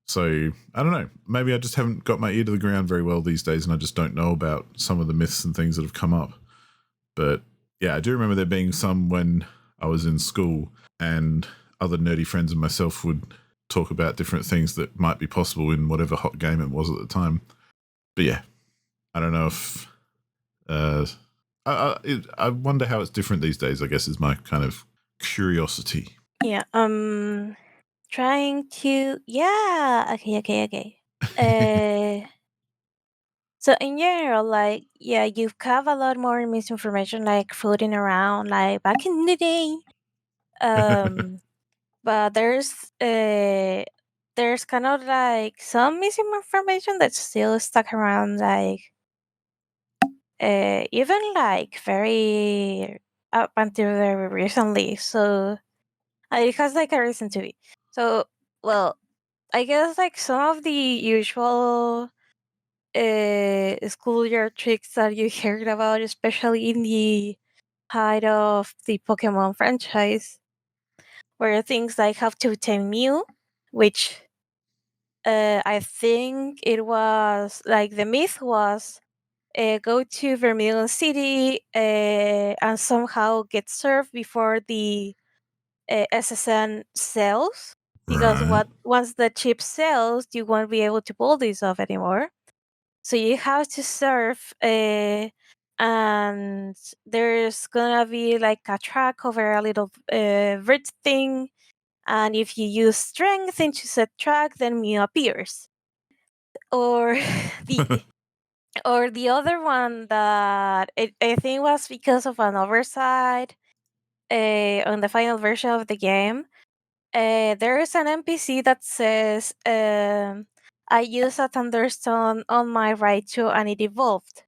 So I don't know. Maybe I just haven't got my ear to the ground very well these days, and I just don't know about some of the myths and things that have come up. But yeah, I do remember there being some when I was in school, and other nerdy friends and myself would talk about different things that might be possible in whatever hot game it was at the time. But yeah, I don't know if I wonder how it's different these days. I guess is my kind of curiosity. Yeah. Trying to. Yeah. Okay. Okay. Okay. Uh. So in general, like, yeah, you have a lot more misinformation like floating around like back in the day. Um. But there's there's kind of like some missing information that's still stuck around, like even like very up until very recently. So it has like a reason to be. So well, I guess like some of the usual schoolyard tricks that you heard about, especially in the height of the Pokemon franchise, were things like have to tame Mew, which I think it was like the myth was go to Vermilion City and somehow get served before the SSN sells. Because Right. once the chip sells, you won't be able to pull this off anymore. So you have to serve, and there's gonna be like a track over a little bridge thing, and if you use strength into set track, then Mew appears. Or the the other one that I think was because of an oversight on the final version of the game. There is an NPC that says, "I use a thunderstone on my Raichu and it evolved."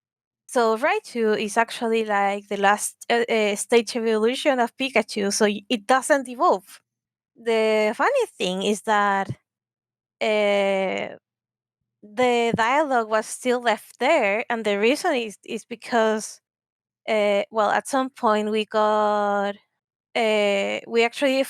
So Raichu is actually like the last stage evolution of Pikachu, so it doesn't evolve. The funny thing is that uh, the dialogue was still left there, and the reason is because well, at some point we actually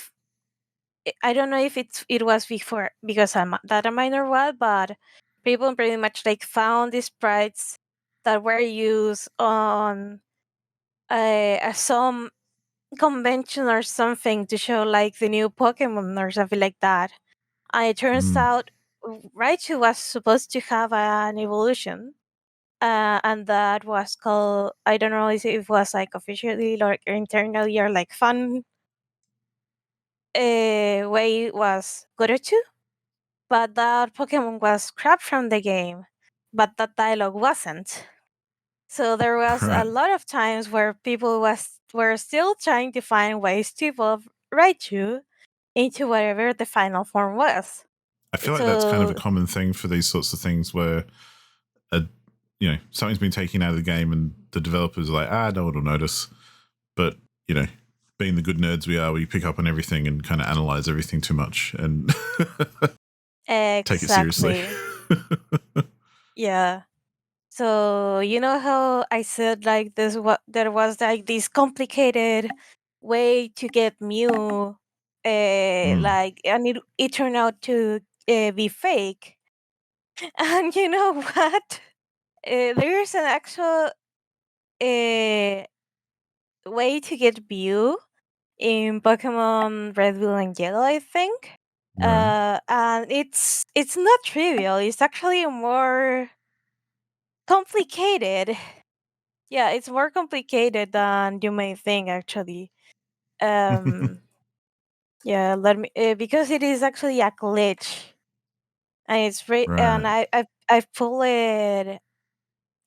I don't know if it was before because I'm that a minor what, but people pretty much like found these sprites that were used on some convention or something to show like the new Pokemon or something like that. And it turns Mm. out Raichu was supposed to have an evolution, and that was called, I don't know if it was like officially or internally or like fun way was Gorochu, but that Pokemon was scrapped from the game, but that dialogue wasn't. So there was a Right. lot of times where people were still trying to find ways to evolve Raichu into whatever the final form was. I feel like that's kind of a So common thing for these sorts of things where a something's been taken out of the game and the developers are like, no one will notice. But, being the good nerds we are, we pick up on everything and kind of analyze everything too much and take it seriously. exactly. Yeah. So you know how I said like this what there was like this complicated way to get Mew, Mm, like, and it turned out to be fake. And you know what? There's an actual uh, way to get Mew in Pokemon Red, Blue, and Yellow, I think. right. And it's not trivial. It's actually more complicated. Yeah, it's more complicated than you may think. Actually, um, yeah. Let me because it is actually a glitch, and it's free. And Right. I've pulled it.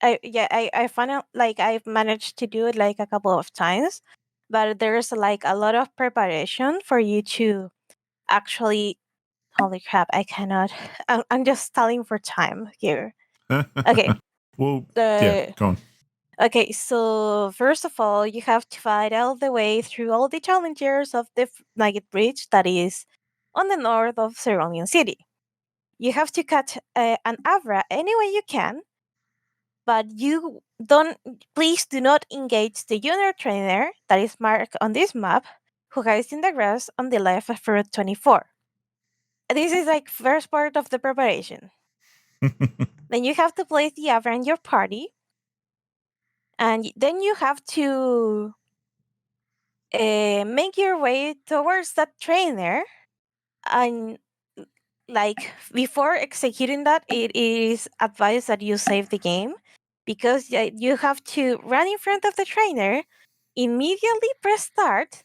I found out like I've managed to do it like a couple of times, but there's like a lot of preparation for you to actually. Holy crap! I cannot. I'm just stalling for time here. Okay. Well, yeah, The go on. Okay, so first of all, you have to fight all the way through all the challengers of the Nugget Bridge that is on the north of Cerulean City. You have to catch an Avra any way you can, but you don't. Please do not engage the junior trainer that is marked on this map, who hides in the grass on the left of Route 24. This is like first part of the preparation. Then you have to place the Avra in your party, and then you have to make your way towards that trainer, and like before executing that, it is advised that you save the game, because you have to run in front of the trainer, immediately press start,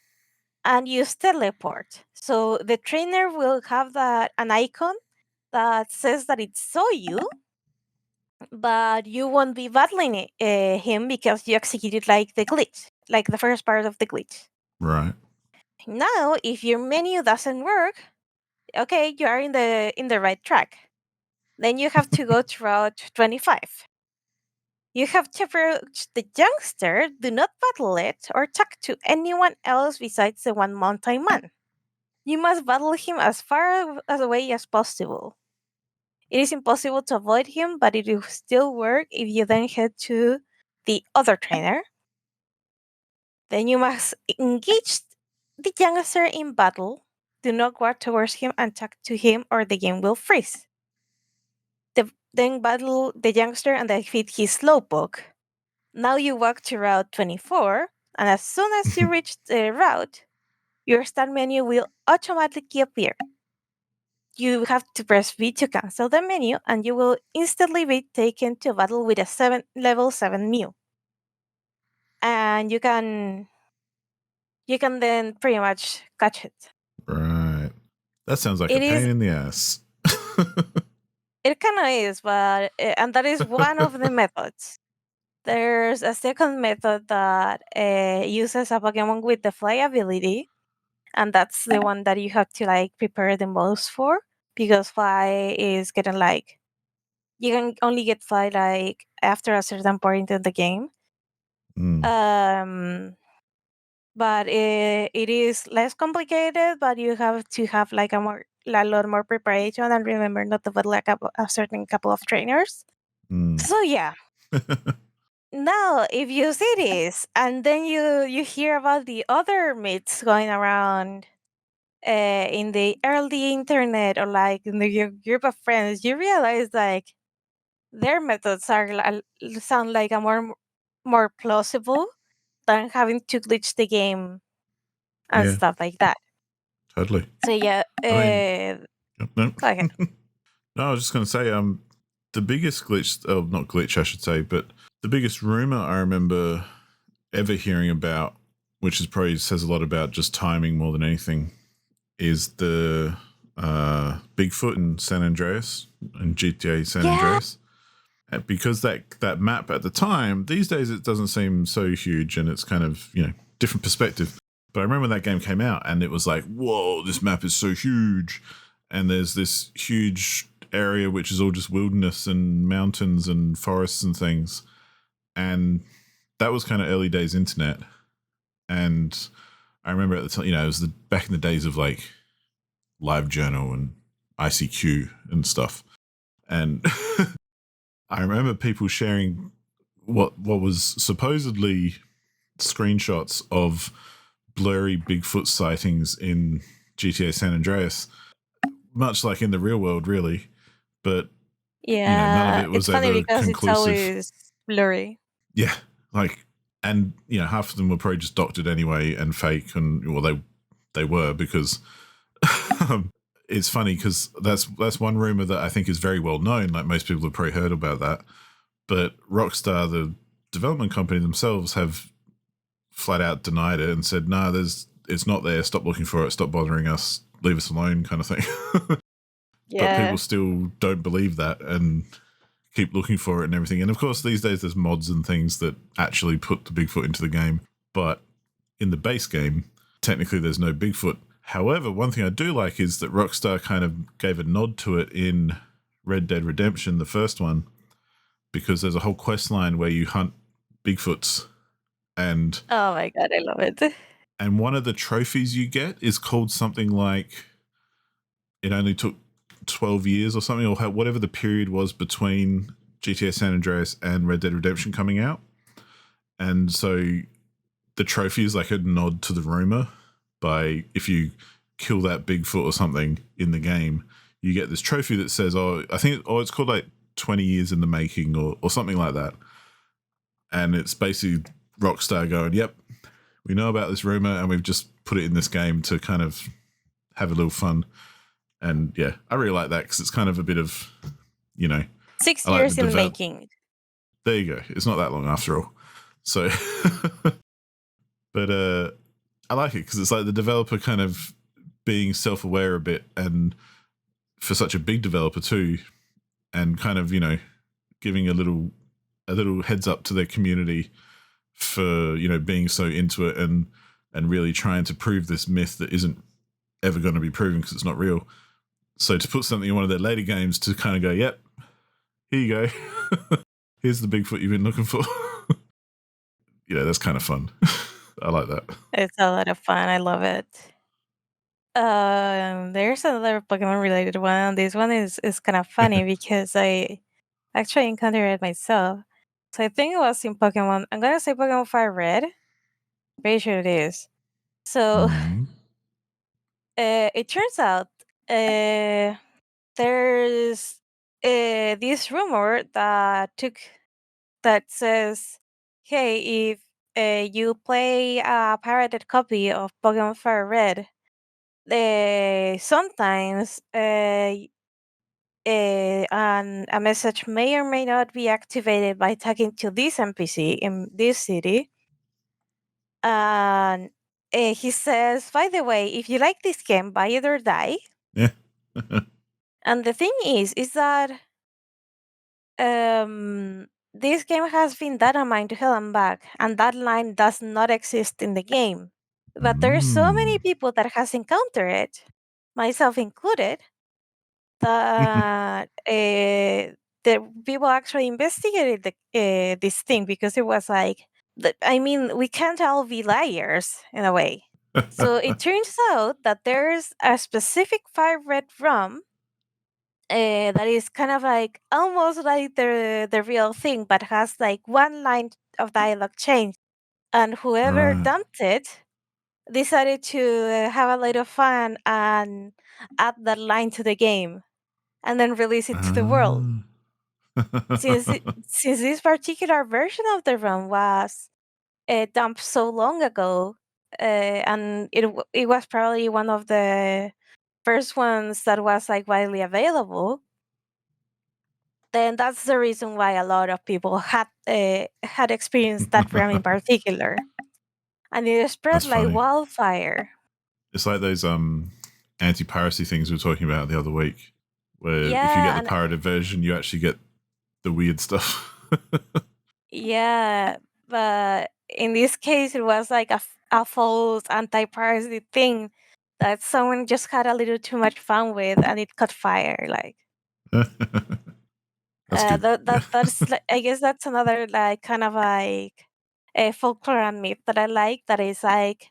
and use teleport, so the trainer will have that an icon that says that it saw you, but you won't be battling him because you executed like the glitch, like the first part of the glitch. Right. Now if your menu doesn't work, okay, you are in the right track. Then you have to go to Route 25. You have to approach the youngster, do not battle it, or talk to anyone else besides the one mountain man. You must battle him as far as away as possible. It is impossible to avoid him, but it will still work if you then head to the other trainer. Then you must engage the youngster in battle. Do not walk towards him and talk to him, or the game will freeze. Then battle the youngster and defeat his slowpoke. Now you walk to Route 24, and as soon as you reach the route, your start menu will automatically appear. You have to press V to cancel the menu, and you will instantly be taken to battle with a level 7 Mew. And you can then pretty much catch it. Right. That sounds like a It is pain in the ass. it kind of is, but and that is one of the methods. There's a second method that uses a Pokemon with the fly ability, and that's the one that you have to like prepare the most for, because fly is getting like you can only get fly like after a certain point in the game. Mm, Um, but it is less complicated, but you have to have like a lot more preparation and remember not to put like a certain couple of trainers. mm. So yeah. Now, if you see this and then you hear about the other myths going around in the early internet or like in your group of friends, you realize like their methods sound like a more plausible than having to glitch the game and Yeah, stuff like that. totally. So yeah, I mean, no. go ahead. No, I was just going to say, the biggest glitch, oh, not glitch, I should say, but the biggest rumor I remember ever hearing about, which is probably says a lot about just timing more than anything, is the Bigfoot in San Andreas and GTA San Yeah, Andreas. Because that map at the time, these days it doesn't seem so huge and it's kind of, different perspective. But I remember when that game came out and it was like, whoa, this map is so huge. And there's this huge area which is all just wilderness and mountains and forests and things. And that was kind of early days internet. And I remember at the time, it was back in the days of like LiveJournal and ICQ and stuff. And I remember people sharing what was supposedly screenshots of blurry Bigfoot sightings in GTA San Andreas, much like in the real world, really. But none of yeah. it It's was funny ever because it's conclusive. always blurry. Yeah, and half of them were probably just doctored anyway and fake, and well, they were because it's funny because that's one rumor that I think is very well known. Like most people have probably heard about that. But Rockstar, the development company themselves, have flat out denied it and said, "No, it's not there. Stop looking for it. Stop bothering us. Leave us alone," kind of thing. But people Yeah. still don't believe that and keep looking for it and everything. And of course, these days there's mods and things that actually put the Bigfoot into the game. But in the base game, technically there's no Bigfoot. However, one thing I do like is that Rockstar kind of gave a nod to it in Red Dead Redemption, the first one, because there's a whole quest line where you hunt Bigfoots, and Oh my god, I love it. one of the trophies you get is called something like it only took 12 years or something, or whatever the period was between GTA San Andreas and Red Dead Redemption coming out. And so the trophy is like a nod to the rumor by if you kill that Bigfoot or something in the game, you get this trophy that says, it's called like 20 years in the making or something like that. And it's basically Rockstar going, yep, we know about this rumor and we've just put it in this game to kind of have a little fun. And yeah, I really like that because it's kind of a bit of, 6 I like years in the making. There you go. It's not that long after all. So, but I like it because it's like the developer kind of being self-aware a bit, and for such a big developer too, and kind of giving a little heads up to their community for being so into it and really trying to prove this myth that isn't ever going to be proven because it's not real. So to put something in one of their later games to kind of go, yep, here you go. Here's the Bigfoot you've been looking for. That's kind of fun. I like that. It's a lot of fun. I love it. There's another Pokemon related one. This one is kind of funny because I actually encountered it myself. So I think it was in Pokemon. I'm gonna say Pokemon Fire Red. Pretty sure it is. So Mm. it turns out there's this rumor that says, "Hey, if you play a pirated copy of Pokemon Fire Red, sometimes a message may or may not be activated by talking to this NPC in this city." And he says, "By the way, if you like this game, buy it or die." Yeah. And the thing is that this game has been data mined to hell and back, and that line does not exist in the game. But there's so many people that has encountered it, myself included, that the people actually investigated this thing because it was like, I mean, we can't all be liars in a way. So it turns out that there's a specific Fire Red ROM that is kind of like almost like the real thing, but has like one line of dialogue change. And whoever Right. dumped it decided to have a little fun and add that line to the game and then release it to the world. Since this particular version of the ROM was dumped so long ago, and it was probably one of the first ones that was like widely available, then that's the reason why a lot of people had experienced that realm in particular, and it spread That's like funny. wildfire. It's like those anti-piracy things we were talking about the other week, where if you get Yeah, the and pirated version, you actually get the weird stuff. yeah, but in this case, it was like a false anti-piracy thing that someone just had a little too much fun with, and it caught fire. Like That's good. that's like, I guess that's another like kind of like a folklore and myth that I like. That is like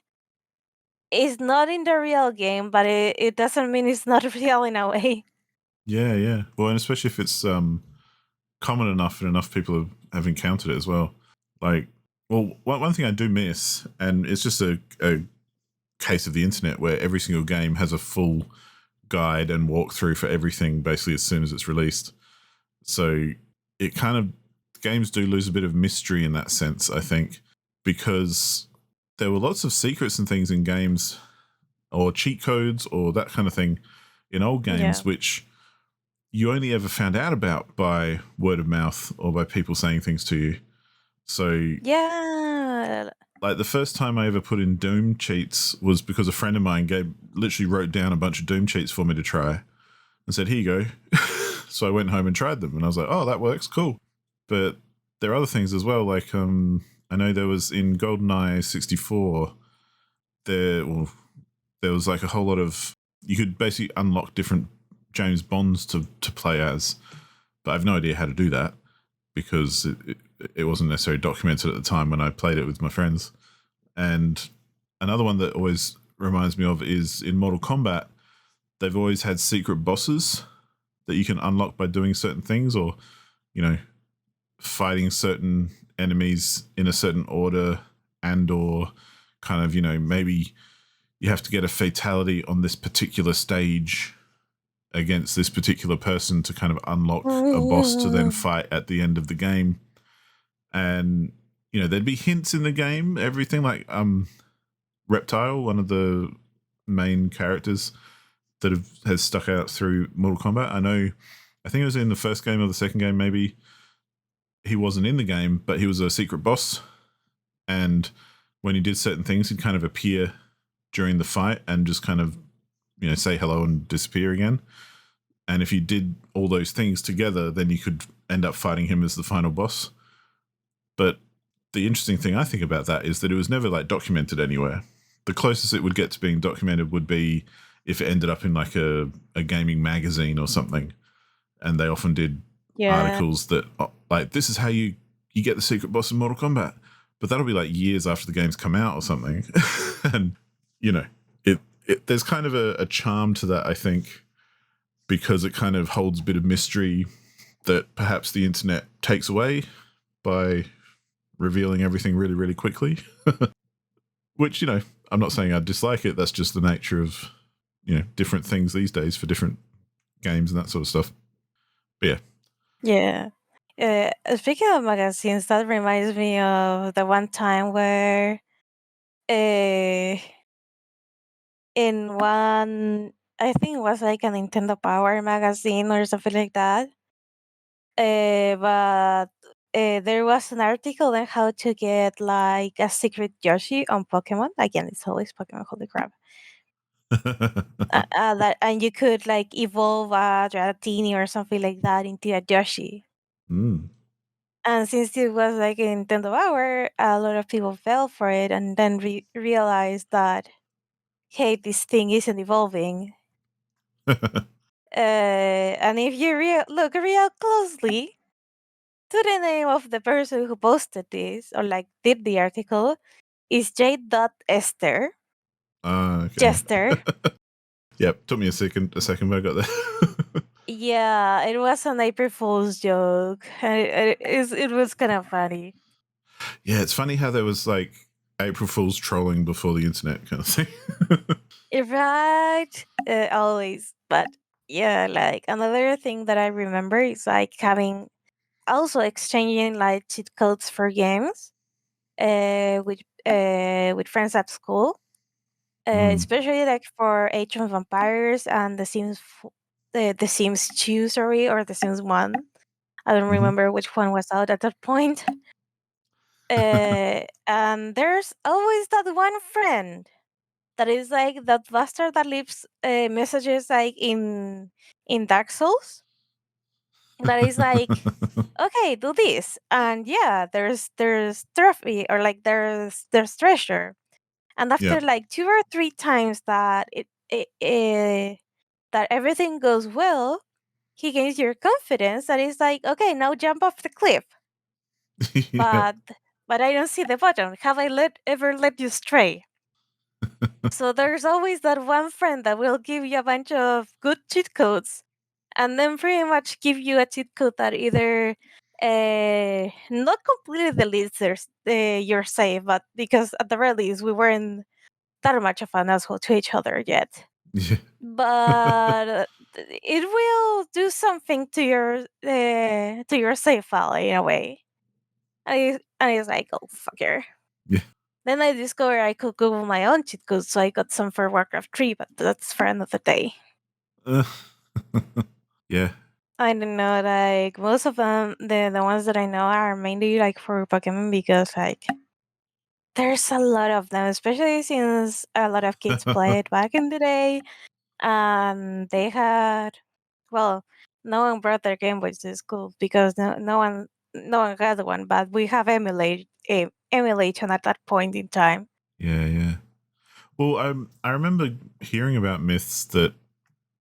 it's not in the real game, but it doesn't mean it's not real in a way. Yeah. Well, and especially if it's common enough and enough people have encountered it as well. Like, well, one thing I do miss, and it's just a case of the internet where every single game has a full guide and walkthrough for everything basically as soon as it's released. So it kind of, games do lose a bit of mystery in that sense, I think, because there were lots of secrets and things in games or cheat codes or that kind of thing in old Yeah. games, which you only ever found out about by word of mouth or by people saying things to you. So, Yeah. like, the first time I ever put in Doom cheats was because a friend of mine literally wrote down a bunch of Doom cheats for me to try and said, "Here you go." So I went home and tried them, and I was like, "Oh, that works, cool." But there are other things as well. Like, I know there was in GoldenEye 64, there was like a whole lot of, you could basically unlock different James Bonds to play as, but I have no idea how to do that because it wasn't necessarily documented at the time when I played it with my friends. And another one that always reminds me of is in Mortal Kombat, they've always had secret bosses that you can unlock by doing certain things, or, fighting certain enemies in a certain order, and or kind of, maybe you have to get a fatality on this particular stage against this particular person to kind of unlock a boss to then fight at the end of the game. And there'd be hints in the game, everything like Reptile, one of the main characters that has stuck out through Mortal Kombat. I think it was in the first game or the second game, maybe. He wasn't in the game, but he was a secret boss, and when he did certain things, he'd kind of appear during the fight and just kind of say hello and disappear again. And if you did all those things together, then you could end up fighting him as the final boss. But the interesting thing I think about that is that it was never like documented anywhere. The closest it would get to being documented would be if it ended up in like a gaming magazine or something. And they often did articles that like, this is how you get the secret boss in Mortal Kombat. But that'll be like years after the game's come out or something. And, you know, there's kind of a charm to that, I think, because it kind of holds a bit of mystery that perhaps the internet takes away by revealing everything really, really quickly. Which, you know, I'm not saying I dislike it. That's just the nature of, you know, different things these days for different games and that sort of stuff. But yeah. Yeah. Speaking of magazines, that reminds me of the one time where uh, in one, I think it was like a Nintendo Power magazine or something like that. But there was an article on how to get like a secret Yoshi on Pokemon. Again, it's always Pokemon. Holy crap! And you could like evolve a Dratini or something like that into a Yoshi. Mm. And since it was like a Nintendo Power, a lot of people fell for it and then realized that, hey, this thing isn't evolving. And if you look real closely to the name of the person who posted this or like did the article, is Jade.Esther. Okay. Jester. Yep. Took me a second, but I got there. Yeah, it was an April Fool's joke. And it was kind of funny. Yeah, it's funny how there was like April Fool's trolling before the internet kind of thing. Right? Always. But yeah, like another thing that I remember is like having also exchanging like cheat codes for games with friends at school. Especially like for Age of Vampires and the Sims 2, sorry, or the Sims 1. I don't remember which one was out at that point. And there's always that one friend that is like that bastard that leaves messages like in Dark Souls. That is like, okay, do this, and yeah, there's trophy or like there's treasure, and Yeah. after like 2 or 3 times that that everything goes well, he gains your confidence. That is like, okay, now jump off the cliff, Yeah. but I don't see the button. Have I ever let you stray? So there's always that one friend that will give you a bunch of good cheat codes and then pretty much give you a cheat code that either not completely deletes your save, but because at the very least we weren't that much of an asshole to each other yet. Yeah. But it will do something to your save file in a way. And it's like, oh fucker. Yeah. Then I discovered I could Google my own cheat codes, so I got some for Warcraft 3, but that's for another day. Uh, yeah. I don't know, like most of them, the ones that I know are mainly like for Pokemon because like there's a lot of them, especially since a lot of kids played back in the day, and they had, well, no one brought their Game Boys to school because no one had one, but we have emulation at that point in time. Yeah. Yeah. Well, I remember hearing about myths that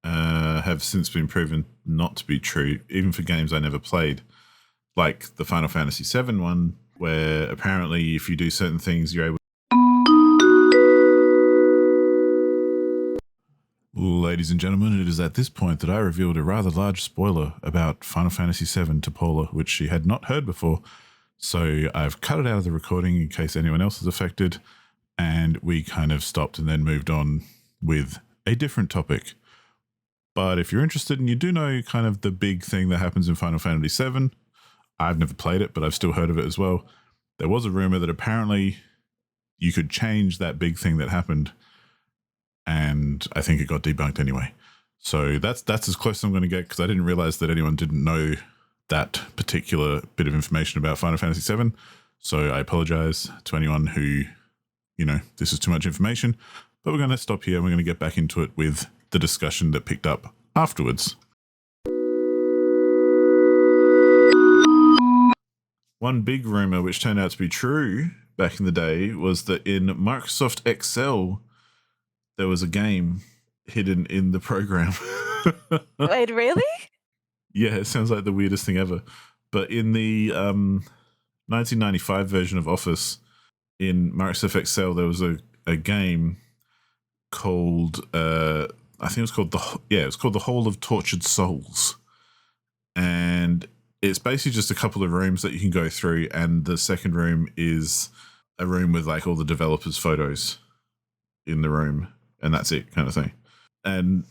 have since been proven not to be true, even for games I never played, like the Final Fantasy VII one, where apparently if you do certain things, you're able. Ladies and gentlemen, it is at this point that I revealed a rather large spoiler about Final Fantasy VII to Paula, which she had not heard before. So I've cut it out of the recording in case anyone else is affected, and we kind of stopped and then moved on with a different topic. But if you're interested and you do know kind of the big thing that happens in Final Fantasy VII, I've never played it, but I've still heard of it as well. There was a rumor that apparently you could change that big thing that happened, and I think it got debunked anyway. So that's as close as I'm going to get, because I didn't realize that anyone didn't know that particular bit of information about Final Fantasy VII. So I apologize to anyone who, you know, this is too much information. But we're going to stop here and we're going to get back into it with the discussion that picked up afterwards. One big rumor which turned out to be true back in the day was that in Microsoft Excel, there was a game hidden in the program. Wait, really? Yeah, it sounds like the weirdest thing ever. But in the 1995 version of Office in Microsoft Excel, there was a game called I think it was called the Hall of Tortured Souls, and it's basically just a couple of rooms that you can go through, and the second room is a room with like all the developers' photos in the room, and that's it, kind of thing. And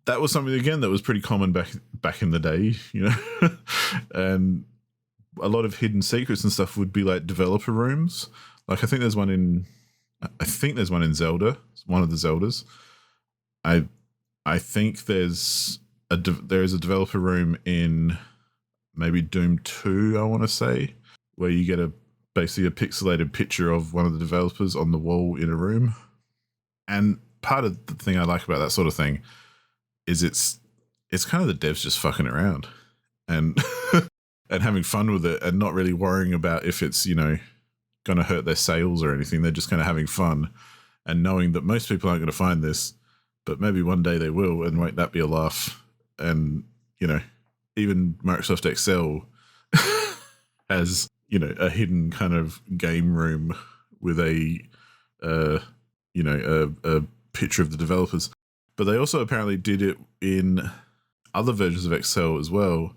that was something again that was pretty common back in the day, you know, and a lot of hidden secrets and stuff would be like developer rooms. Like I think there's one in Zelda. It's one of the Zeldas. I think there is a developer room in maybe Doom 2, I want to say, where you get basically a pixelated picture of one of the developers on the wall in a room. And part of the thing I like about that sort of thing is it's kind of the devs just fucking around and and having fun with it and not really worrying about if it's, you know, going to hurt their sales or anything. They're just kind of having fun and knowing that most people aren't going to find this, but maybe one day they will, and won't that be a laugh? And, you know, even Microsoft Excel has, you know, a hidden kind of game room with a picture of the developers. But they also apparently did it in other versions of Excel as well,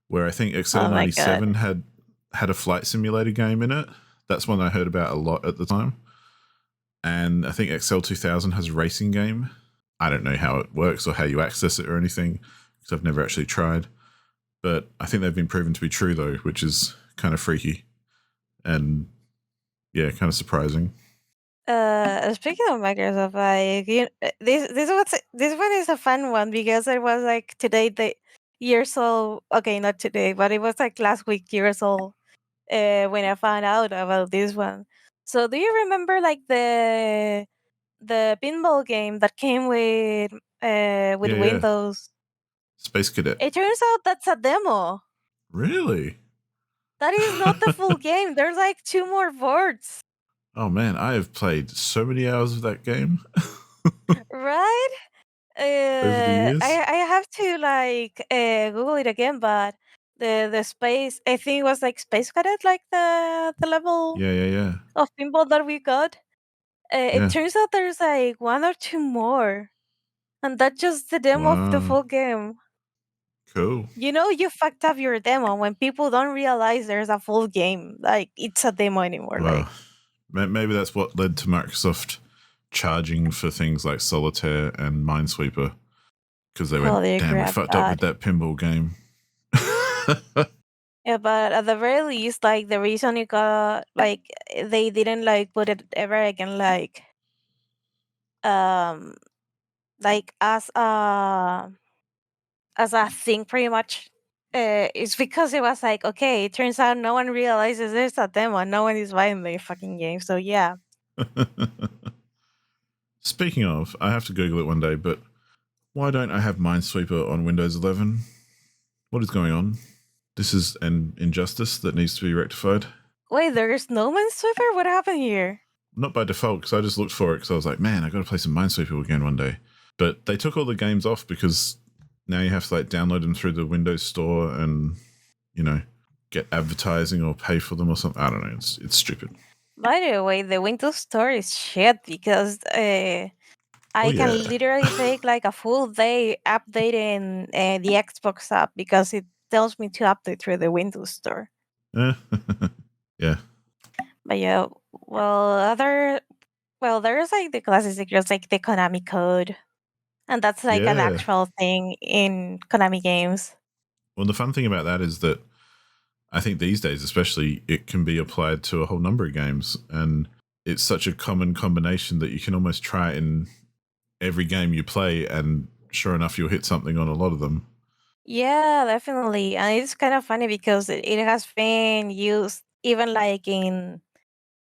where I think Excel Oh my god. 97 had a flight simulator game in it. That's one I heard about a lot at the time. And I think Excel 2000 has a racing game. I don't know how it works or how you access it or anything, because I've never actually tried. But I think they've been proven to be true, though, which is kind of freaky and, yeah, kind of surprising. Speaking of Microsoft, like this one is a fun one because it was like today the years old. Okay, not today, but it was like last week years old. When I found out about this one. So do you remember like the pinball game that came with Yeah, yeah. Windows? Space Cadet. It turns out that's a demo. Really? That is not the full game. There's like two more boards, Oh, man, I have played so many hours of that game right? over the years. I have to like Google it again, but the space I think it was like Space Cadet, like the level Yeah, yeah, yeah. of pinball that we got. It Yeah. turns out there's like one or two more, and that's just the demo of the Wow. full game. Cool. You know, you fucked up your demo when people don't realize there's a full game. Like it's a demo anymore. Well, Like maybe that's what led to Microsoft charging for things like Solitaire and Minesweeper, because they went, holy damn, we crap, fucked up with God. that pinball game. Yeah, but at the very least, like the reason it got like they didn't like put it ever again, um like as a thing pretty much. It's because it was like, okay, it turns out no one realizes there's a demo and no one is buying the fucking game. So yeah. Speaking of, I have to Google it one day, but why don't I have Minesweeper on Windows 11? What is going on? This is an injustice that needs to be rectified. Wait, there's no Minesweeper? What happened here? Not by default, because I just looked for it because I was like, man, I got to play some Minesweeper again one day. But they took all the games off because now you have to like download them through the Windows Store and, you know, get advertising or pay for them or something. I don't know. It's stupid. By the way, the Windows Store is shit because Oh I yeah. can literally take like a full day updating the Xbox app because it tells me to update through the Windows Store. Yeah. But yeah, there's like the classic secrets like the Konami code, and that's like an Yeah. actual thing in Konami games. Well, the fun thing about that is that I think these days, especially, it can be applied to a whole number of games, and it's such a common combination that you can almost try it in every game you play, and sure enough, you'll hit something on a lot of them. Yeah, definitely, and it's kind of funny because it has been used even like in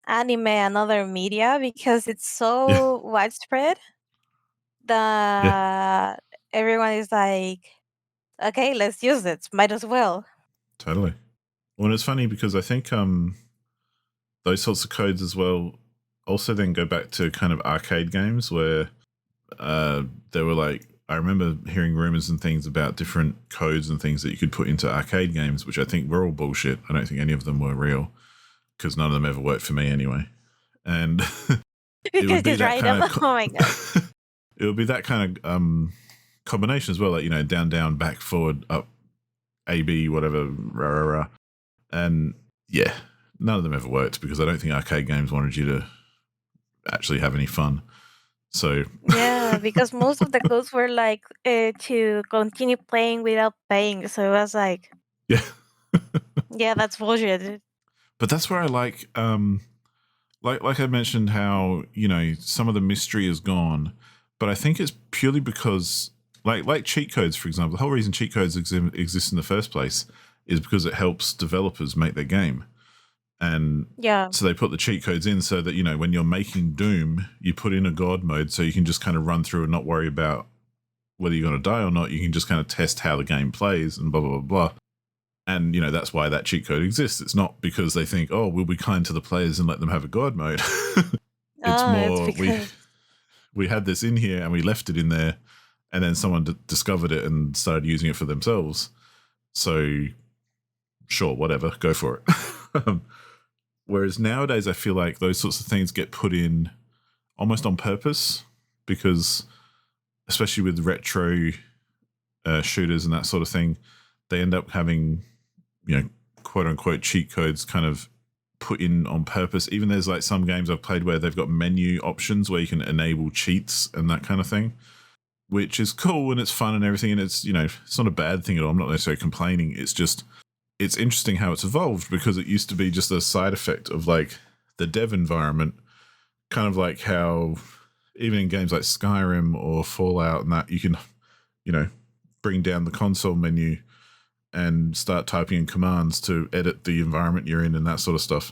anime and other media because it's Yeah, so widespread yeah, that everyone is like, okay, let's use it. Might as well. totally. Well, it's funny because I think those sorts of codes as well also then go back to kind of arcade games where there were like, I remember hearing rumors and things about different codes and things that you could put into arcade games, which I think were all bullshit. I don't think any of them were real because none of them ever worked for me anyway. And it would Because be you that tried kind them. of Oh my god. it would be that kind of combination as well, like, you know, down, down, back, forward, up, A, B, whatever, rah, rah, rah. And yeah, none of them ever worked because I don't think arcade games wanted you to actually have any fun. So Yeah, because most of the codes were like to continue playing without paying. So it was yeah, yeah, that's bullshit. but that's where I like I mentioned how, you know, some of the mystery is gone, but I think it's purely because like cheat codes, for example. The whole reason cheat codes exist in the first place is because it helps developers make their game. And Yeah. so they put the cheat codes in so that, you know, when you're making Doom, you put in a god mode so you can just kind of run through and not worry about whether you're going to die or not. You can just kind of test how the game plays and blah, blah, blah, blah. And, you know, that's why that cheat code exists. It's not because they think, oh, we'll be kind to the players and let them have a god mode. It's Oh, it's more, because we had this in here and we left it in there, and then someone discovered it and started using it for themselves. So, sure, whatever, go for it. Whereas nowadays, I feel like those sorts of things get put in almost on purpose because, especially with retro shooters and that sort of thing, they end up having, you know, quote unquote cheat codes kind of put in on purpose. Even there's like some games I've played where they've got menu options where you can enable cheats and that kind of thing, which is cool and it's fun and everything. And it's, you know, it's not a bad thing at all. I'm not necessarily complaining. It's just, it's interesting how it's evolved because it used to be just a side effect of like the dev environment, kind of like how even in games like Skyrim or Fallout and that, you can, you know, bring down the console menu and start typing in commands to edit the environment you're in and that sort of stuff.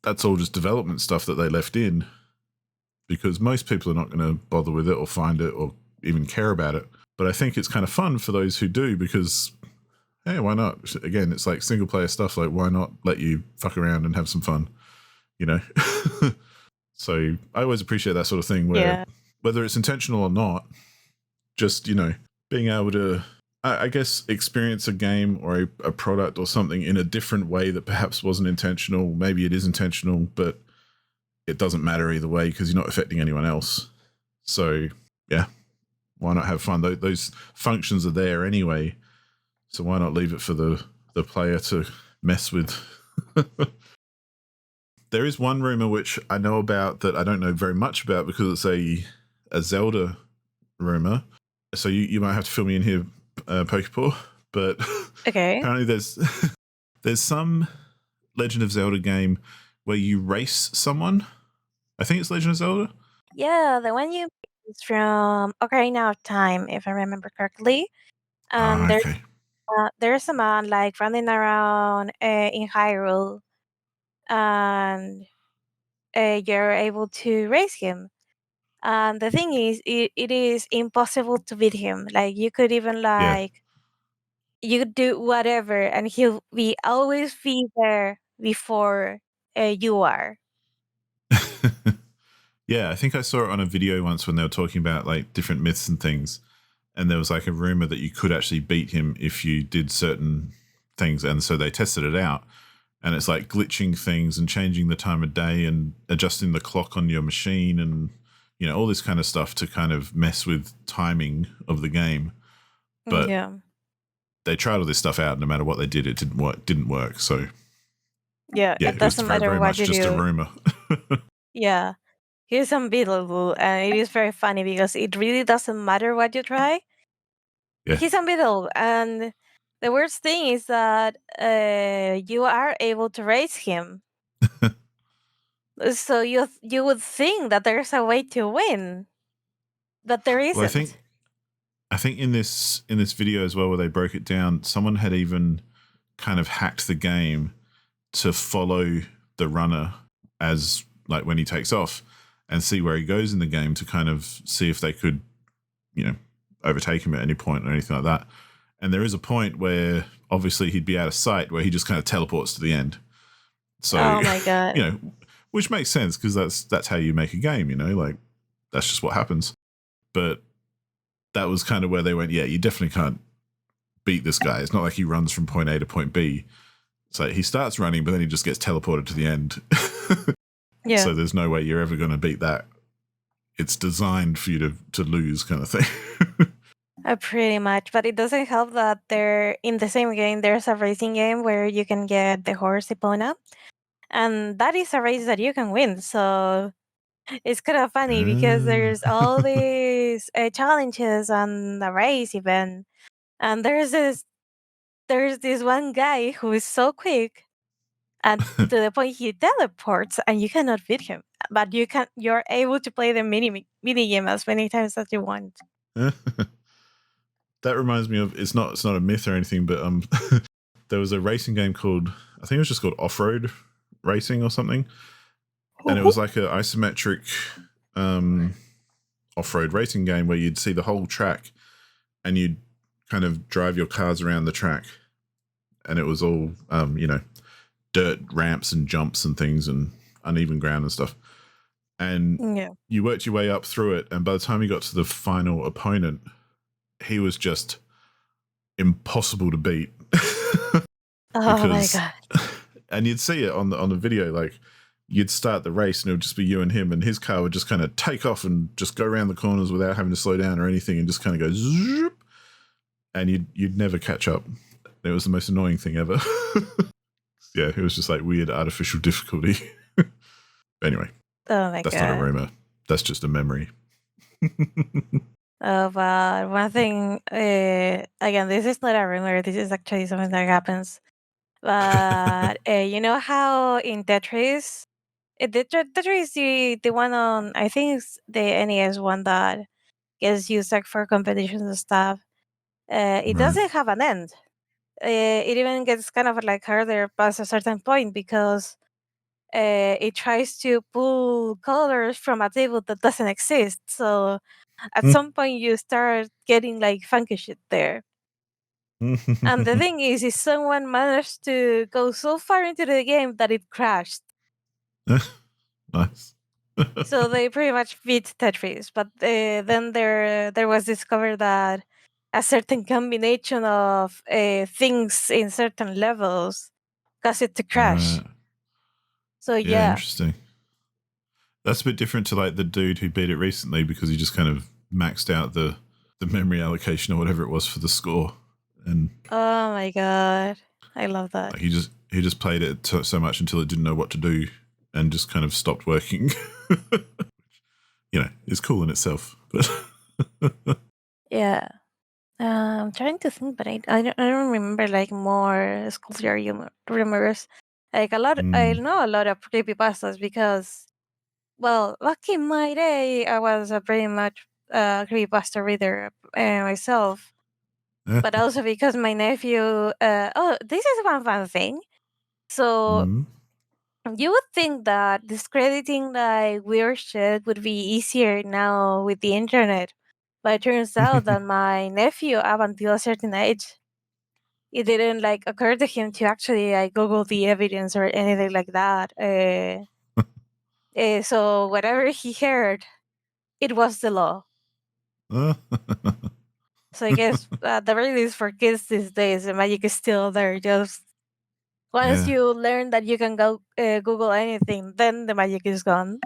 That's all just development stuff that they left in because most people are not going to bother with it or find it or even care about it. But I think it's kind of fun for those who do because, hey, why not? Again, it's like single player stuff. Like, why not let you fuck around and have some fun, you know? So I always appreciate that sort of thing where yeah. whether it's intentional or not, just, you know, being able to, I guess, experience a game or a product or something in a different way that perhaps wasn't intentional. Maybe it is intentional, but it doesn't matter either way because you're not affecting anyone else. So, yeah, why not have fun? Those functions are there anyway. So why not leave it for the player to mess with? There is one rumor which I know about that I don't know very much about because it's a Zelda rumor. So you might have to fill me in here, Pokepaw. But Okay. apparently there's some Legend of Zelda game where you race someone. I think it's Legend of Zelda. Yeah, the one you is from Ocarina of Time, if I remember correctly. Ah, There's okay. there's a man like running around in Hyrule, and you're able to race him. And the thing is, it is impossible to beat him. Like you could even Yeah. like you could do whatever, and he'll be always be there before you are. Yeah, I think I saw it on a video once when they were talking about like different myths and things. And there was like a rumor that you could actually beat him if you did certain things. And so they tested it out. And it's like glitching things and changing the time of day and adjusting the clock on your machine and, you know, all this kind of stuff to kind of mess with timing of the game. But Yeah, they tried all this stuff out. No matter what they did, it didn't work. So yeah. yeah, It it was doesn't very, matter very what much you just a do. rumor. Yeah, he's unbeatable, and it is very funny because it really doesn't matter what you try. Yeah. He's unbeatable, and the worst thing is that you are able to raise him. So you would think that there's a way to win, but there Well, isn't. I think in this video as well where they broke it down, someone had even kind of hacked the game to follow the runner as like when he takes off and see where he goes in the game to kind of see if they could, you know, overtake him at any point or anything like that. And there is a point where obviously he'd be out of sight where he just kind of teleports to the end. So, Oh my you god. know, which makes sense because that's how you make a game, you know, like that's just what happens. but that was kind of where they went, yeah, you definitely can't beat this guy. It's not like he runs from point A to point B. It's like he starts running, but then he just gets teleported to the end. Yeah. So there's no way you're ever going to beat that. It's designed for you to lose, kind of thing. Pretty much, but it doesn't help that they're in the same game. There's a racing game where you can get the horse Epona, and that is a race that you can win. So it's kind of funny because there's all these challenges on the race event, and there's this one guy who is so quick, and to the point he teleports, and you cannot beat him. But you're able to play the mini game as many times as you want. That reminds me of, it's not a myth or anything, but there was a racing game called, I think it was just called Off-Road Racing or something, and it was like an isometric off-road racing game where you'd see the whole track and you'd kind of drive your cars around the track, and it was all dirt ramps and jumps and things and uneven ground and stuff, and Yeah. you worked your way up through it, and by the time you got to the final opponent, he was just impossible to beat. Oh my god. And you'd see it on the video, like you'd start the race and it would just be you and him, and his car would just kind of take off and just go around the corners without having to slow down or anything, and just kind of go zoop, and you'd never catch up. It was the most annoying thing ever. Yeah, it was just like weird artificial difficulty. Anyway, Oh my that's not a god. rumor. That's just a memory. Oh, but one thing, again, this is not a rumor. This is actually something that happens. But you know how in Tetris, Tetris, the one on, I think it's the NES one that gets used like for competitions and stuff. It Right. doesn't have an end. It even gets kind of like harder past a certain point because it tries to pull colors from a table that doesn't exist. So at some point you start getting like funky shit there. And the thing is someone managed to go so far into the game that it crashed. Nice. So they pretty much beat Tetris. But then there was discovered that a certain combination of things in certain levels caused it to crash. Right. So Yeah, yeah. interesting. That's a bit different to like the dude who beat it recently because he just kind of maxed out the memory allocation or whatever it was for the score, and Oh my god. I love that. like he just played it so much until it didn't know what to do and just kind of stopped working. It's cool in itself, but Yeah. I'm trying to think, but I don't remember like more school rumors. Like I mm, know a lot of creepypastas because, well, back in my day, I was a pretty much creepypasta reader myself, but also because my nephew. Oh, this is one fun thing. So mm. you would think that discrediting like weird shit would be easier now with the internet, but it turns out that my nephew, up until a certain age, it didn't like occur to him to actually like Google the evidence or anything like that. So whatever he heard, it was the law. So I guess at the very least for kids these days, the magic is still there. Just once Yeah. you learn that you can go Google anything, then the magic is gone.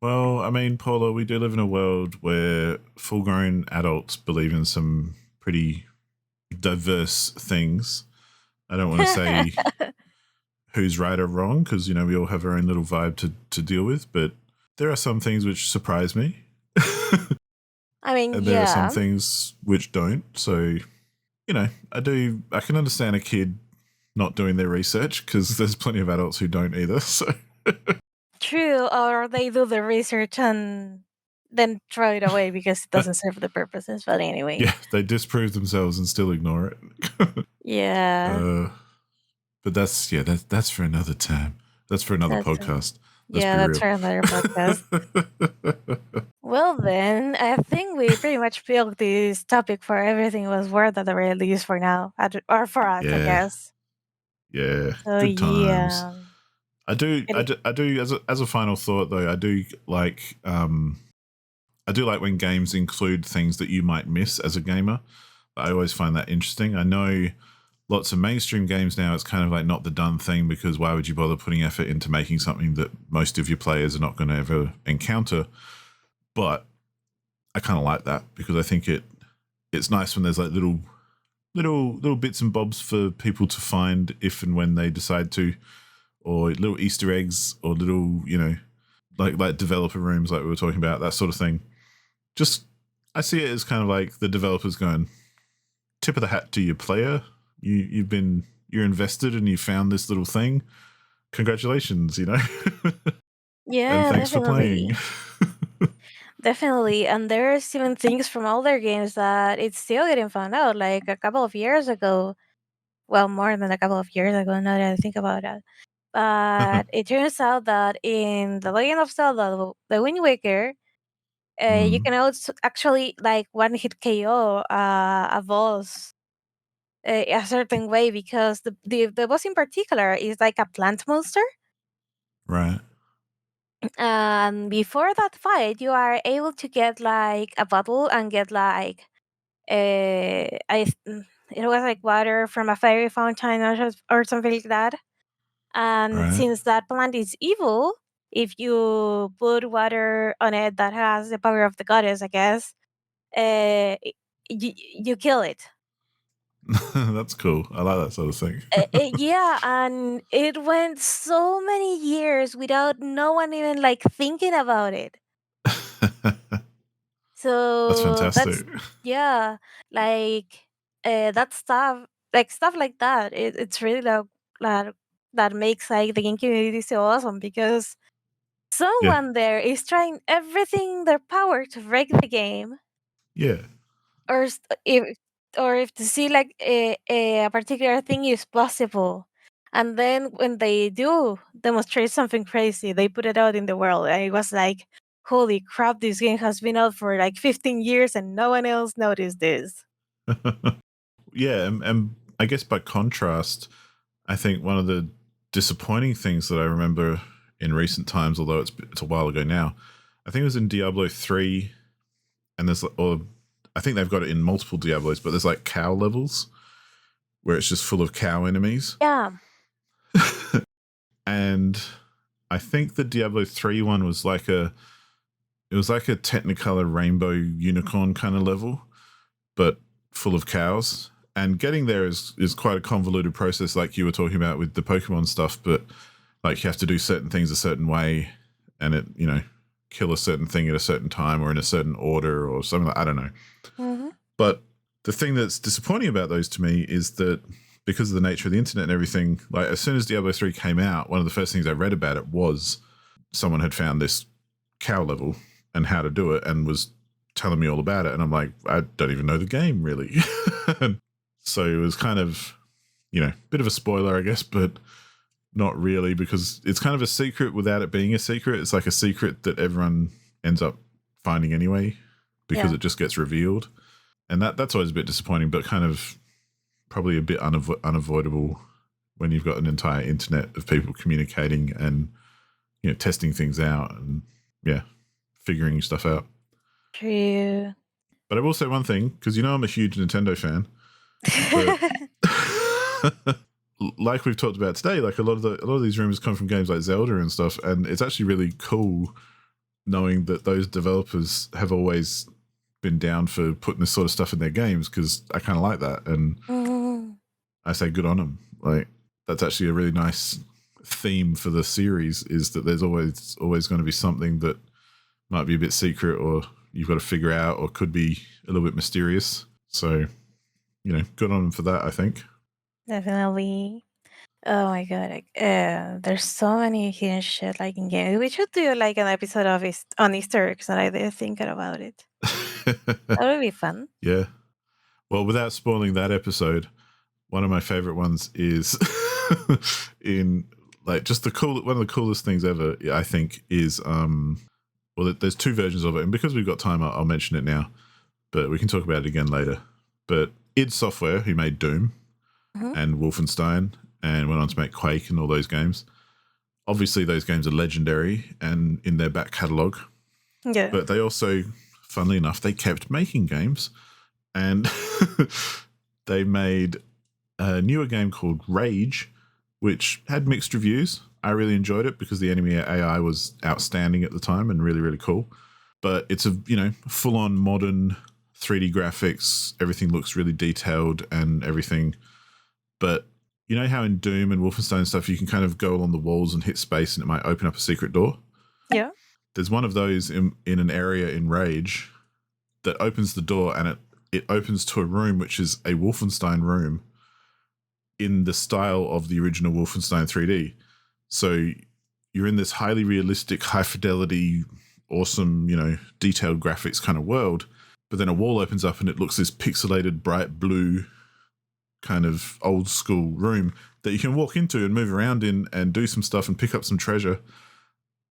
Well, I mean, Paula, we do live in a world where full-grown adults believe in some pretty diverse things. I don't want to say who's right or wrong because we all have our own little vibe to deal with, but there are some things which surprise me. I mean, And there are some yeah, things which don't. So, I can understand a kid not doing their research because there's plenty of adults who don't either. So, true. Or they do the research and then throw it away because it doesn't serve the purposes. But anyway, yeah, they disprove themselves and still ignore it. yeah, uh, but that's for another time. That's for another that's podcast. Let's yeah, be that's real. for another podcast. Well, then, I think we pretty much filled this topic for everything was worth at the very least for now, or for us, I Yeah, guess. yeah, So good times. yeah, I do, I it, do, I do. As a final thought, though, I do like I do like when games include things that you might miss as a gamer. I always find that interesting. I know lots of mainstream games now, it's kind of like not the done thing, because why would you bother putting effort into making something that most of your players are not going to ever encounter? But I kind of like that, because I think it's nice when there's like little bits and bobs for people to find if and when they decide to, or little Easter eggs, or little, like developer rooms like we were talking about, that sort of thing. Just, I see it as kind of like the developers going, tip of the hat to your player. You're invested and you found this little thing. Congratulations, and Yeah, thanks for playing. definitely. Definitely. And there's even things from older games that it's still getting found out. Like a couple of years ago, well, more than a couple of years ago, now that I think about it. But it turns out that in The Legend of Zelda, The Wind Waker, you Mm, can also actually like one hit KO a boss a certain way, because the boss in particular is like a plant monster. right. And before that fight, you are able to get like a bottle and get like it was like water from a fairy fountain or something like that. And Right. since that plant is evil, if you put water on it that has the power of the goddess, I guess, you kill it. That's cool. I like that sort of thing. Yeah, and it went so many years without no one even like thinking about it. That's So fantastic. that's, yeah, like that stuff, like stuff like that. It's really like that makes like the game community so awesome, because Yeah. someone there is trying everything in their power to break the game, Yeah. or if to see like a particular thing is possible, and then when they do demonstrate something crazy, they put it out in the world, and it was like, holy crap, this game has been out for like 15 years and no one else noticed this. Yeah. And I guess by contrast, I think one of the disappointing things that I remember in recent times, although it's a while ago now, I think it was in Diablo 3, and or I think they've got it in multiple Diablos, but there's like cow levels where it's just full of cow enemies. Yeah. And I think the Diablo 3 one was like a Technicolor rainbow unicorn kind of level, but full of cows. And getting there is quite a convoluted process, like you were talking about with the Pokemon stuff, but like you have to do certain things a certain way, and it, kill a certain thing at a certain time or in a certain order or something like, I don't know. Hmm. But the thing that's disappointing about those to me is that because of the nature of the internet and everything, like as soon as Diablo 3 came out, one of the first things I read about it was someone had found this cow level and how to do it and was telling me all about it. And I'm like, I don't even know the game really. So it was kind of, bit of a spoiler, I guess, but not really, because it's kind of a secret without it being a secret. It's like a secret that everyone ends up finding anyway, because Yeah. it just gets revealed. And that's always a bit disappointing, but kind of probably a bit unavoidable when you've got an entire internet of people communicating and testing things out and figuring stuff out. True. But I will say one thing, because I'm a huge Nintendo fan, but like we've talked about today, like a lot of these rumors come from games like Zelda and stuff, and it's actually really cool knowing that those developers have always been down for putting this sort of stuff in their games, because I kind of like that, and Mhm. I say good on them. Like that's actually a really nice theme for the series, is that there's always going to be something that might be a bit secret, or you've got to figure out, or could be a little bit mysterious. So, good on them for that, I think. Definitely. Oh my god, like, there's so many hidden shit like in games. We should do like an episode of on Easter eggs, and I did thinking about it. That would be fun. Yeah. Well, without spoiling that episode, one of my favorite ones is in like just one of the coolest things ever, I think, is well, there's two versions of it, and because we've got time, I'll mention it now, but we can talk about it again later. But id Software, who made Doom Mhm. and Wolfenstein and went on to make Quake and all those games, obviously those games are legendary and in their back catalogue, Yeah. but they also funnily enough, they kept making games, and they made a newer game called Rage, which had mixed reviews. I really enjoyed it because the enemy AI was outstanding at the time and really, really cool. But it's a full-on modern 3D graphics. Everything looks really detailed and everything. But you know how in Doom and Wolfenstein and stuff you can kind of go along the walls and hit space and it might open up a secret door? Yeah. There's one of those in an area in Rage that opens the door, and it opens to a room which is a Wolfenstein room in the style of the original Wolfenstein 3D. So you're in this highly realistic, high fidelity, awesome, detailed graphics kind of world. But then a wall opens up and it looks this pixelated, bright blue kind of old school room that you can walk into and move around in and do some stuff and pick up some treasure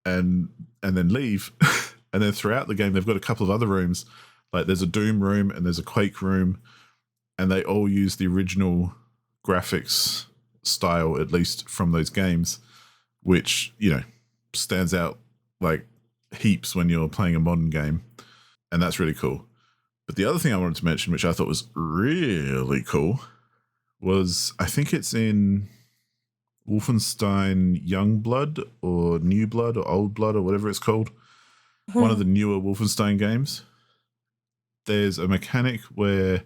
and then leave. And then throughout the game, they've got a couple of other rooms. Like there's a Doom room and there's a Quake room, and they all use the original graphics style, at least from those games, which, stands out like heaps when you're playing a modern game. And that's really cool. But the other thing I wanted to mention, which I thought was really cool, was I think it's in Wolfenstein Youngblood or New Blood or Old Blood or whatever it's called. One of the newer Wolfenstein games. There's a mechanic where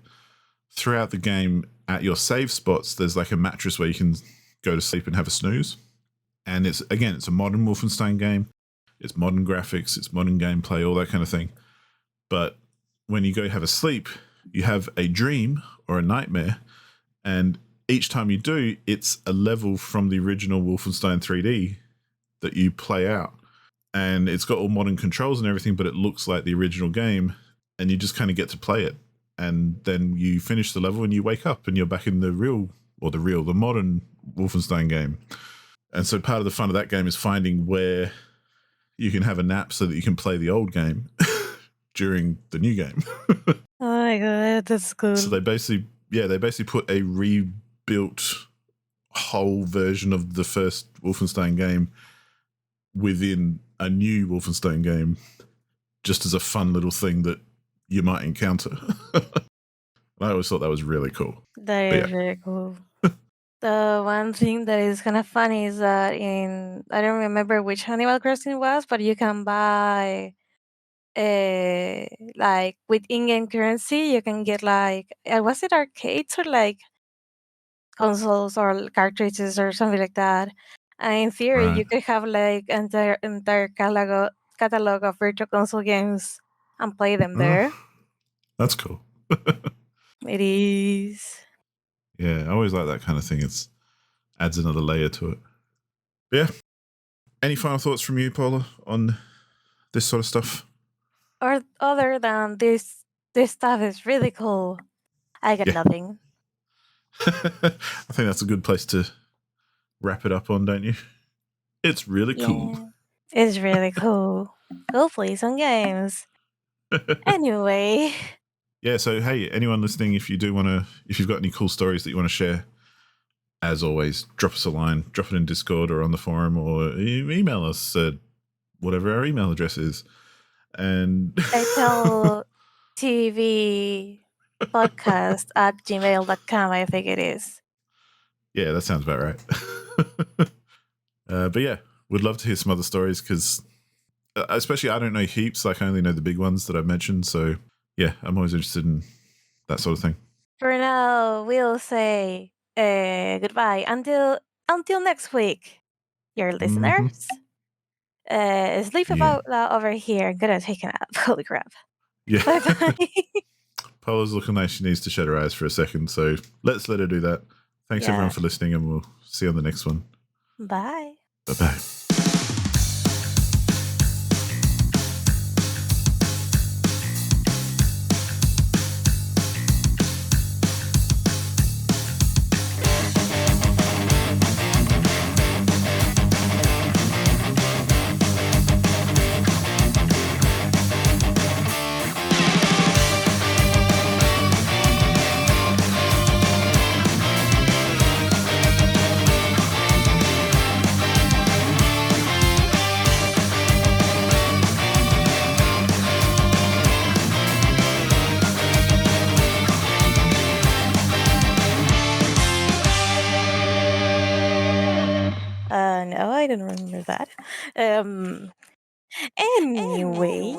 throughout the game at your save spots, there's like a mattress where you can go to sleep and have a snooze. And it's a modern Wolfenstein game. It's modern graphics, it's modern gameplay, all that kind of thing. But when you go have a sleep, you have a dream or a nightmare. And each time you do, it's a level from the original Wolfenstein 3D that you play out. And it's got all modern controls and everything, but it looks like the original game. And you just kind of get to play it. And then you finish the level and you wake up and you're back in the modern Wolfenstein game. And so part of the fun of that game is finding where you can have a nap so that you can play the old game during the new game. Oh my god, that's cool. So they basically put a rebuilt whole version of the first Wolfenstein game within a new Wolfenstein game, just as a fun little thing that you might encounter. I always thought that was really cool. That is really cool. The one thing that is kind of funny is that I don't remember which Animal Crossing it was, but you can buy like with in-game currency, you can get like was it arcades or like consoles or cartridges or something like that. And in theory, Right. you could have like entire catalog of virtual console games and play them there. That's cool. It is. Yeah, I always like that kind of thing. It adds another layer to it. But yeah. Any final thoughts from you, Paula, on this sort of stuff? Or other than this stuff is really cool. I got nothing. I think that's a good place to wrap it up on, don't you? It's really cool. It's really cool. Go play some games. Anyway. Yeah, so hey, anyone listening, if you've got any cool stories that you want to share, as always, drop us a line, drop it in Discord or on the forum, or email us at whatever our email address is. And HLTB podcast@gmail.com, I think it is. Yeah, that sounds about right. But yeah, would love to hear some other stories because especially I don't know heaps, like I only know the big ones that I've mentioned. So yeah, I'm always interested in that sort of thing. For now, we'll say goodbye until next week, your listeners. Sleep about over here. I'm gonna take a nap. Holy crap. Yeah. Bye-bye. Paula's looking like she needs to shut her eyes for a second, so let's let her do that. Thanks everyone for listening, and we'll see you on the next one. Bye. Bye-bye. Um. Anyway.